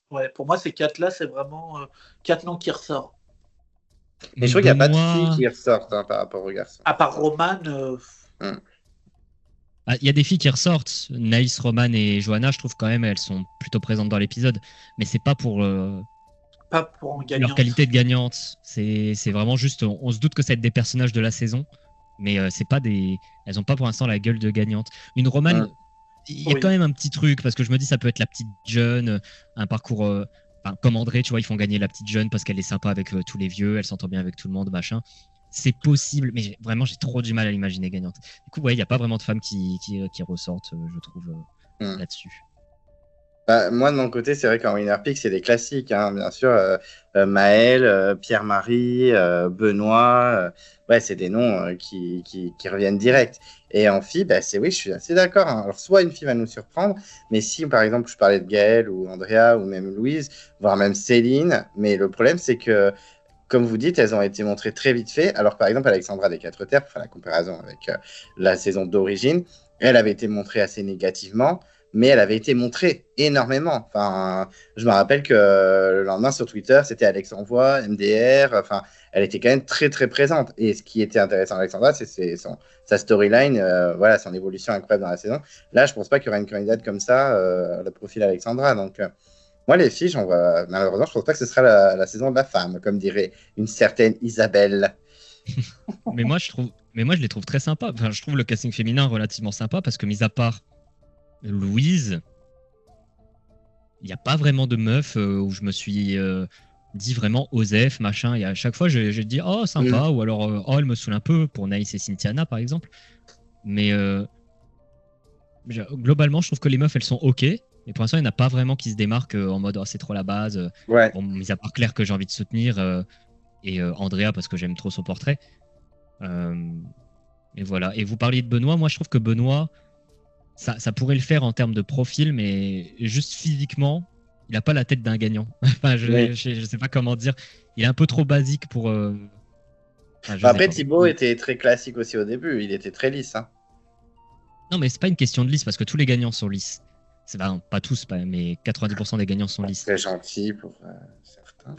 ouais, pour moi, ces 4-là, c'est vraiment 4 noms qui ressortent. Mais je trouve qu'il n'y a pas de Benoît- filles qui ressortent par rapport aux garçons. À part Roman, Ah, il y a des filles qui ressortent. Naïs, Roman et Johanna, je trouve quand même, elles sont plutôt présentes dans l'épisode. Mais c'est pas pour pas pour en leur gagnant. qualité de gagnante. C'est vraiment juste, on se doute que ça va être des personnages de la saison. Mais c'est pas des. Elles ont pas pour l'instant la gueule de gagnante. Une Romane, il y a Oui. quand même un petit truc, parce que je me dis, ça peut être la petite jeune, un parcours. Enfin, comme André, tu vois, ils font gagner la petite jeune parce qu'elle est sympa avec tous les vieux, elle s'entend bien avec tout le monde, machin. C'est possible, mais vraiment, j'ai trop du mal à l'imaginer gagnante. Du coup, ouais, il n'y a pas vraiment de femmes qui ressortent, je trouve, là-dessus. Bah, moi, de mon côté, c'est vrai qu'en winner pick, c'est des classiques, hein, bien sûr. Maël, Pierre-Marie, Benoît. Ouais, c'est des noms qui reviennent direct. Et en fille, bah, oui, je suis assez d'accord, hein. Alors, soit une fille va nous surprendre, mais si, par exemple, je parlais de Gaëlle ou Andrea ou même Louise, voire même Céline, mais le problème, c'est que, comme vous dites, elles ont été montrées très vite fait. Alors, par exemple, Alexandra des Quatre Terres, pour faire la comparaison avec la saison d'origine, elle avait été montrée assez négativement, mais elle avait été montrée énormément. Enfin, je me rappelle que le lendemain sur Twitter, c'était Alex Envoy, MDR. Enfin, elle était quand même très très présente. Et ce qui était intéressant Alexandra, c'est sa storyline, voilà, son évolution incroyable dans la saison. Là, je pense pas qu'il y aura une candidate comme ça, le profil Alexandra. Donc, moi, les filles, malheureusement, je pense pas que ce sera la saison de la femme, comme dirait une certaine Isabelle. Mais moi, je les trouve très sympas. Enfin, je trouve le casting féminin relativement sympa parce que, mis à part Louise, il n'y a pas vraiment de meuf où je me suis dit vraiment Osef, machin. Et à chaque fois, j'ai dit oh, sympa, ou alors oh, elle me saoule un peu pour Naïs et Cynthiana, par exemple. Mais globalement, je trouve que les meufs, elles sont ok. Et pour l'instant, il n'y en a pas vraiment qui se démarquent en mode oh, c'est trop la base. Ouais. Bon, mis à part Claire que j'ai envie de soutenir et Andrea parce que j'aime trop son portrait. Et voilà. Et vous parliez de Benoît. Moi, je trouve que Benoît, ça pourrait le faire en termes de profil, mais juste physiquement, il n'a pas la tête d'un gagnant. Enfin, je sais pas comment dire. Il est un peu trop basique pour. Après, Thibaut était très classique aussi au début. Il était très lisse. Hein. Non, mais c'est pas une question de lisse parce que tous les gagnants sont lisses. C'est pas tous, mais 90% des gagnants sont lisses. Très gentil pour certains.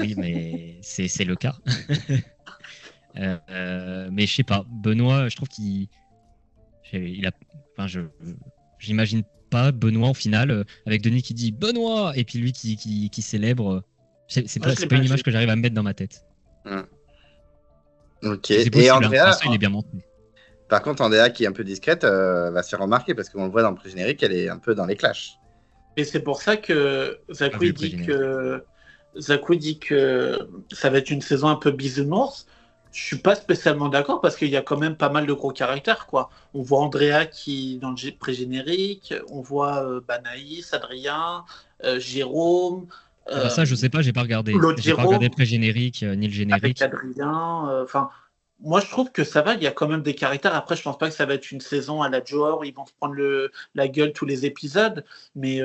Oui, mais c'est le cas. Mais je sais pas. Benoît, je trouve qu'il j'imagine pas Benoît au final avec Denis qui dit Benoît et puis lui qui célèbre. C'est pas une image que j'arrive à me mettre dans ma tête. Ok. C'est possible, et Andrea, hein. Il est bien monté. Par contre, Andrea, qui est un peu discrète, va se faire remarquer parce qu'on le voit dans le pré-générique, elle est un peu dans les clashs. Et c'est pour ça que Zakou dit que ça va être une saison un peu bisounours. Je suis pas spécialement d'accord parce qu'il y a quand même pas mal de gros caractères, quoi. On voit Andrea qui dans le pré-générique, on voit Naïs, Adrien, Jérôme. Ça, je sais pas, j'ai pas regardé. J'ai pas regardé le pré-générique ni le générique. Avec Adrien. Moi, je trouve que ça va. Il y a quand même des caractères. Après, je pense pas que ça va être une saison à la Johor. Ils vont se prendre la gueule tous les épisodes. Mais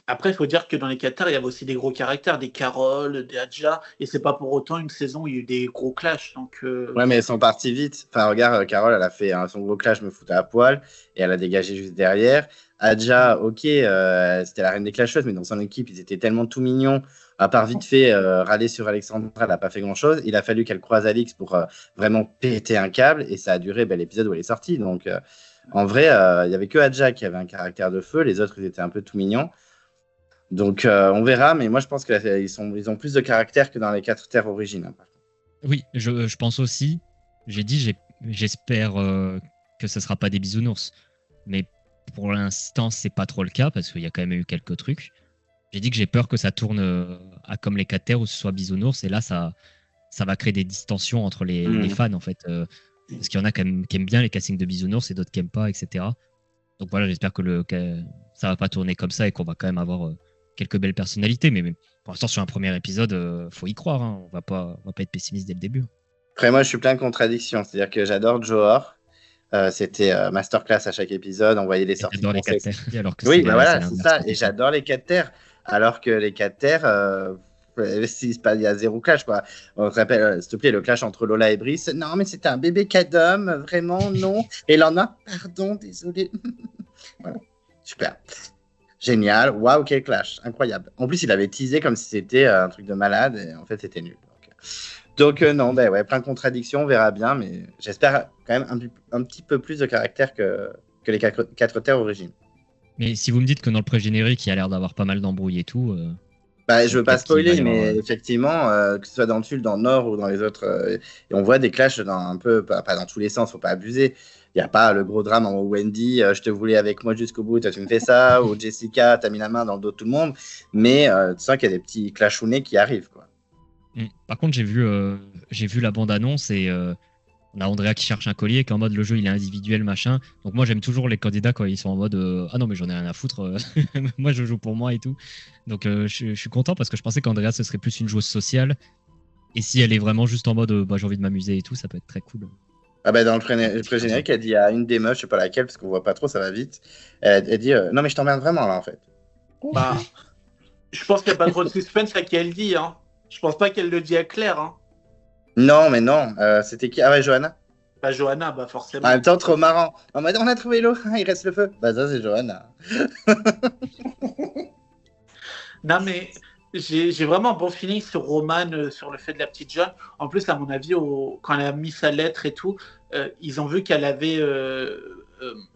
après, il faut dire que dans les caractères, il y avait aussi des gros caractères, des Carole, des Adja. Et c'est pas pour autant une saison où il y a eu des gros clashs. Donc, Ouais, mais elles sont parties vite. Enfin, regarde, Carole, elle a fait son gros clash, me foutais à poil. Et elle a dégagé juste derrière. Adja, ok, c'était la reine des clasheuses, mais dans son équipe, ils étaient tellement tout mignons. À part vite fait râler sur Alexandra, elle n'a pas fait grand-chose. Il a fallu qu'elle croise Alix pour vraiment péter un câble. Et ça a duré l'épisode où elle est sortie. Donc, en vrai, il n'y avait que Adja qui avait un caractère de feu. Les autres, ils étaient un peu tout mignons. Donc, on verra. Mais moi, je pense qu'ils ont plus de caractère que dans les 4 terres origines. Hein. Oui, je pense aussi. J'ai dit, j'espère que ce sera pas des bisounours. Mais pour l'instant, c'est pas trop le cas parce qu'il y a quand même eu quelques trucs. J'ai dit que j'ai peur que ça tourne à comme les 4 terres où ce soit bisounours. Et là, ça va créer des distensions entre les fans, en fait. Parce qu'il y en a quand même qui aiment bien les castings de bisounours et d'autres qui aiment pas, etc. Donc voilà, j'espère que ça va pas tourner comme ça et qu'on va quand même avoir quelques belles personnalités. Mais pour l'instant, sur un premier épisode, faut y croire. Hein. On va pas être pessimiste dès le début. Après, moi, je suis plein de contradictions. C'est-à-dire que j'adore Johor. C'était masterclass à chaque épisode. On voyait les sorties. J'adore les 4 terres. Alors que oui, voilà, c'est ça. Et j'adore les 4 terres. Alors que les 4 terres, il y a zéro clash, quoi. On te rappelle, s'il te plaît, le clash entre Lola et Brice. Non, mais c'était un bébé cadom, vraiment, non. Et Lana, pardon, désolé. Voilà, super. Génial. Waouh, quel clash. Incroyable. En plus, il avait teasé comme si c'était un truc de malade. Et en fait, c'était nul. Donc, Donc non, ben ouais, plein de contradictions, on verra bien, mais j'espère quand même un petit peu plus de caractère que les quatre terres origines. Mais si vous me dites que dans le pré-générique, il y a l'air d'avoir pas mal d'embrouilles et tout. Bah, je veux pas peut-être qu'il va spoiler, y avoir, mais effectivement, que ce soit dans le sud, dans le nord ou dans les autres, et on voit des clashs dans un peu, pas dans tous les sens, faut pas abuser. Il n'y a pas le gros drame en Wendy, je te voulais avec moi jusqu'au bout, toi tu me fais ça, ou Jessica, t'as mis la main dans le dos de tout le monde, mais tu sens qu'il y a des petits clashounnés qui arrivent, quoi. Par contre, j'ai vu la bande-annonce et on a Andrea qui cherche un collier, qui est en mode le jeu il est individuel, machin. Donc moi j'aime toujours les candidats quand ils sont en mode ah non mais j'en ai rien à foutre, moi je joue pour moi et tout. Donc je suis content parce que je pensais qu'Andrea ce serait plus une joueuse sociale. Et si elle est vraiment juste en mode bah, j'ai envie de m'amuser et tout, ça peut être très cool. Ah bah dans le pré-générique, elle dit à une des meufs, je sais pas laquelle, parce qu'on voit pas trop, ça va vite. Elle dit non mais je t'emmerde vraiment là en fait. Bah, je pense qu'il n'y a pas trop de suspense à qui elle dit. Hein. Je pense pas qu'elle le dit à Claire. Hein. Non mais non, c'était qui? Ah ouais, Johanna. Bah Johanna, bah forcément. En même temps, trop marrant. On a trouvé l'eau, il reste le feu. Bah ça c'est Johanna. Non mais j'ai vraiment un bon feeling sur Romane, sur le fait de la petite jeune. En plus, à mon avis, quand elle a mis sa lettre et tout, ils ont vu qu'elle avait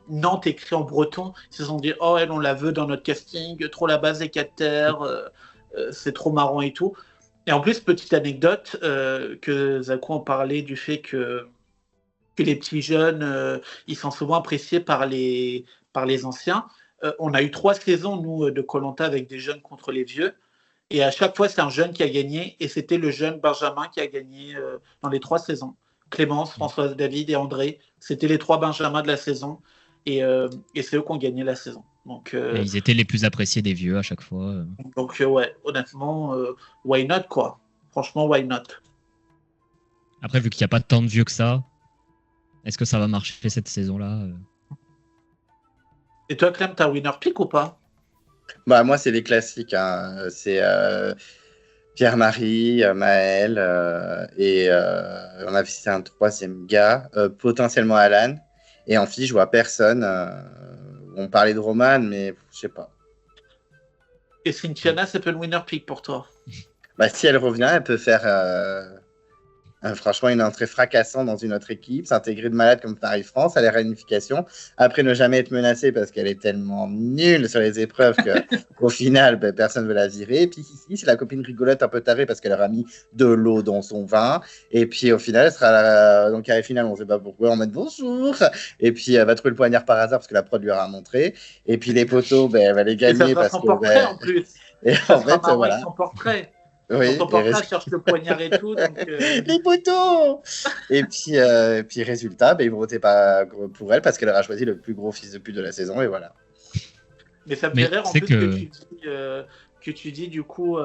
Nantes écrit en breton. Ils se sont dit, oh elle, on la veut dans notre casting, trop la base des 4 terres, c'est trop marrant et tout. Et en plus, petite anecdote, que Zakou en parlait du fait que les petits jeunes, ils sont souvent appréciés par les anciens. On a eu 3 saisons, nous, de Koh-Lanta avec des jeunes contre les vieux. Et à chaque fois, c'est un jeune qui a gagné. Et c'était le jeune Benjamin qui a gagné dans les 3 saisons. Clémence, Françoise David et André. C'était les 3 Benjamins de la saison. Et c'est eux qui ont gagné la saison. Donc, et ils étaient les plus appréciés des vieux à chaque fois. Donc ouais, honnêtement, why not quoi. Franchement, why not. Après, vu qu'il n'y a pas tant de vieux que ça, est-ce que ça va marcher cette saison-là Et toi, Clem, t'as winner pick ou pas? Bah moi c'est les classiques, hein. C'est Pierre-Marie, Maël, et on a visité un 3e gars, potentiellement Alan. Et en fille, je vois personne. On parlait de Roman, mais je sais pas. Et Cynthiana, c'est pas le winner pick pour toi? Bah si elle revient, elle peut faire franchement une entrée fracassante dans une autre équipe, s'intégrer de malade comme Paris-France à la réunification, après ne jamais être menacée parce qu'elle est tellement nulle sur les épreuves qu'au final, personne ne veut la virer. Et puis ici, c'est la copine rigolote un peu tarée parce qu'elle aura mis de l'eau dans son vin. Et puis au final, elle sera donc à la finale, on ne sait pas pourquoi, en mode bonjour. Et puis elle va trouver le poignard par hasard parce que la prod lui aura montré. Et puis les poteaux, elle va les gagner parce son que... portrait en plus. Et ça en fait, voilà. Son portrait. Oui, ton portrait cherche le poignard et tout. Donc, les poteaux. Et puis résultat, ils vont voter pour elle parce qu'elle aura choisi le plus gros fils de pute de la saison et voilà. Mais ça me fait rire en plus que tu dis du coup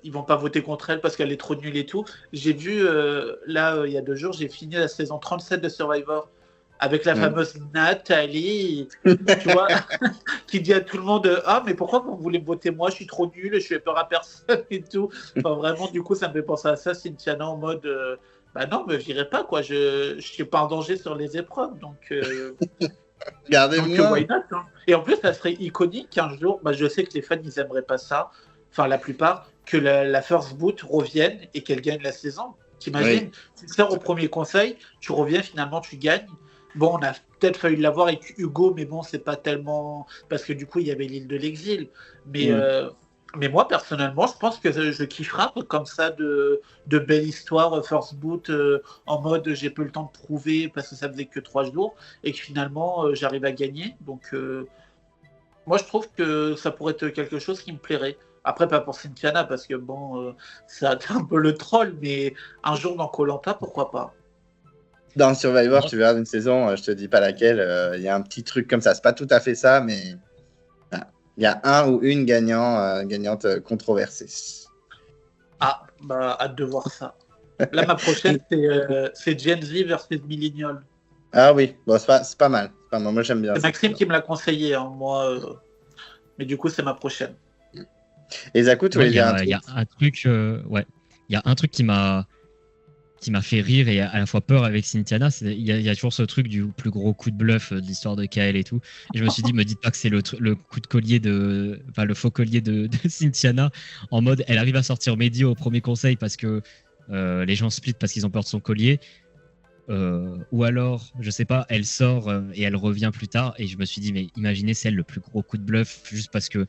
ils vont pas voter contre elle parce qu'elle est trop nulle et tout. J'ai vu là il y a 2 jours, j'ai fini la saison 37 de Survivor avec la fameuse Nathalie, tu vois, qui dit à tout le monde ah mais pourquoi vous voulez me voter moi, je suis trop nulle, je fais peur à personne et tout. Enfin vraiment du coup ça me fait penser à ça, Cynthiana en mode bah non me virez pas quoi, je suis pas en danger sur les épreuves donc Gardez-moi. Why not, hein. Et en plus ça serait iconique qu'un jour, bah, je sais que les fans ils aimeraient pas ça, enfin la plupart, que la First Boot revienne et qu'elle gagne la saison. T'imagines, tu sors au premier conseil, tu reviens finalement tu gagnes. Bon, on a peut-être failli l'avoir avec Hugo, mais bon, c'est pas tellement... Parce que du coup, il y avait l'île de l'exil. Mais moi, personnellement, je pense que je kifferais un peu comme ça de belles histoires, First Boot, en mode j'ai peu le temps de prouver parce que ça faisait que 3 jours et que finalement, j'arrive à gagner. Donc, moi, je trouve que ça pourrait être quelque chose qui me plairait. Après, pas pour Cynthiana, parce que bon, ça a un peu le troll, mais un jour dans Koh-Lanta, pourquoi pas? Dans Survivor, tu verras une saison, je te dis pas laquelle, il y a un petit truc comme ça. C'est pas tout à fait ça, mais il y a un ou une gagnante controversée. Ah, bah, hâte de voir ça. Là, ma prochaine, c'est Gen Z versus Millennial. Ah oui, bon, c'est pas mal. Moi, j'aime bien. C'est Maxime qui me l'a conseillé, hein, moi. Mais du coup, c'est ma prochaine. Et Zakou, tu voulais dire un truc? Il y a un truc, il y a un truc qui m'a fait rire et à la fois peur avec Cynthiana. Il y a toujours ce truc du plus gros coup de bluff de l'histoire de Kael et tout. Et je me suis dit, me dites pas que c'est le coup de collier le faux collier de Cynthiana, en mode elle arrive à sortir Mehdi au premier conseil parce que les gens split parce qu'ils ont peur de son collier. Ou alors, je sais pas, elle sort et elle revient plus tard. Et je me suis dit, mais imaginez, c'est elle le plus gros coup de bluff juste parce que,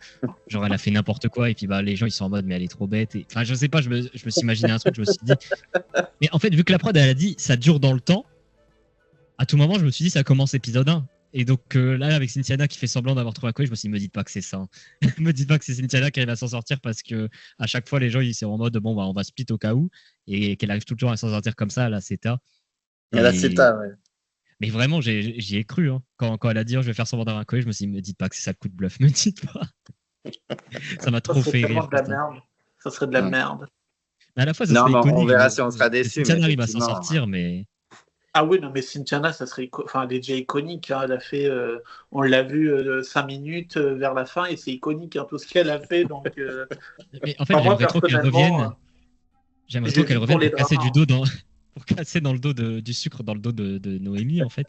genre, elle a fait n'importe quoi. Et puis, bah, les gens, ils sont en mode, mais elle est trop bête. Enfin, je sais pas, je me suis imaginé un truc. Je me suis dit, mais en fait, vu que la prod, elle a dit, ça dure dans le temps, à tout moment, je me suis dit, ça commence épisode 1. Et donc, là, avec Cynthiana qui fait semblant d'avoir trouvé un collier, je me suis dit, me dites pas que c'est ça. Me dites pas que c'est Cynthiana qui arrive à s'en sortir parce que à chaque fois, les gens, ils sont en mode, bon, bah, on va split au cas où. Et qu'elle arrive tout le temps à s'en sortir comme ça, là, c'est ta. Là, c'est ça, ouais. Mais vraiment, j'y ai cru. Hein. Quand elle a dit, je vais faire semblant d'avoir un collier, je me suis dit, me dites pas que c'est ça le coup de bluff, me dites pas. Ça m'a trop fait rire. De la merde. Ça serait de la merde. Mais à la fois, ça non, serait iconique. On verra si on sera déçus. Cynthiana arrive à s'en sortir, mais. Ah oui, non, mais Cynthiana, ça serait, enfin, elle est déjà iconique. Hein. Elle a fait, on l'a vu 5 minutes vers la fin et c'est iconique hein, tout ce qu'elle a fait. Donc, mais en fait, j'aimerais trop qu'elle revienne. J'aimerais trop qu'elle revienne pour casser du dos pour casser dans le dos du sucre dans le dos de Noémie en fait.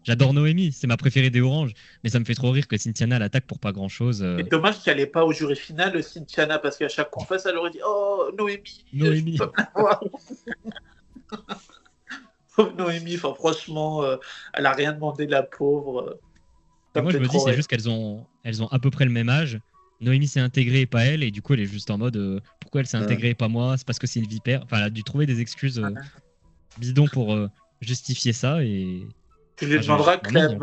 J'adore Noémie, c'est ma préférée des Oranges, mais ça me fait trop rire que Cynthiana l'attaque pour pas grand chose. C'est dommage qu'elle n'ait pas au jury final Cynthiana parce qu'à chaque confesse elle aurait dit oh Noémie. Noémie. Noémie, enfin, franchement, elle a rien demandé la pauvre. Et moi je me dis c'est juste qu'elles ont à peu près le même âge. Noémie s'est intégrée et pas elle, et du coup elle est juste en mode pourquoi elle s'est intégrée et pas moi, c'est parce que c'est une vipère. Enfin, elle a dû trouver des excuses bidons pour justifier ça. Et tu lui demanderas Clem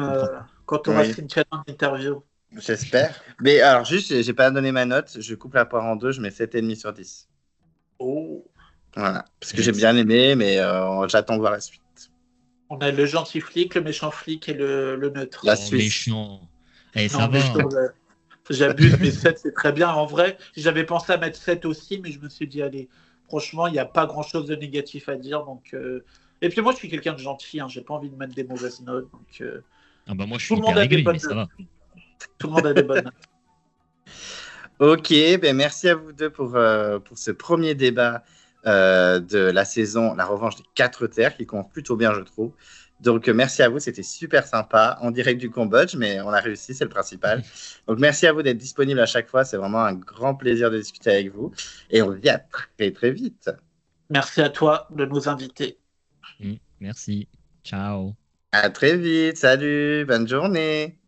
quand on aura Cynthiana en interview. J'espère. Mais alors juste, j'ai pas donné ma note, je coupe la poire en deux, je mets 7,5 sur 10. Oh. Voilà, parce que j'ai bien aimé, mais j'attends de voir la suite. On a le gentil flic, le méchant flic et le neutre. La Suisse. Méchant. Ça va. J'abuse, mais 7, c'est très bien. En vrai, j'avais pensé à mettre 7 aussi, mais je me suis dit, allez, franchement, il n'y a pas grand-chose de négatif à dire. Donc, et puis moi, je suis quelqu'un de gentil. Hein, j'ai pas envie de mettre des mauvaises notes. Donc, ah bah moi, je suis hyper aigri, mais ça va. Tout le monde a des bonnes notes. Ok, ben merci à vous deux pour ce premier débat de la saison La Revanche des 4 Terres, qui commence plutôt bien, je trouve. Donc, merci à vous, c'était super sympa, en direct du Cambodge, mais on a réussi, c'est le principal. Donc, merci à vous d'être disponible à chaque fois, c'est vraiment un grand plaisir de discuter avec vous. Et on se dit à très, très vite. Merci à toi de nous inviter. Merci, ciao. À très vite, salut, bonne journée.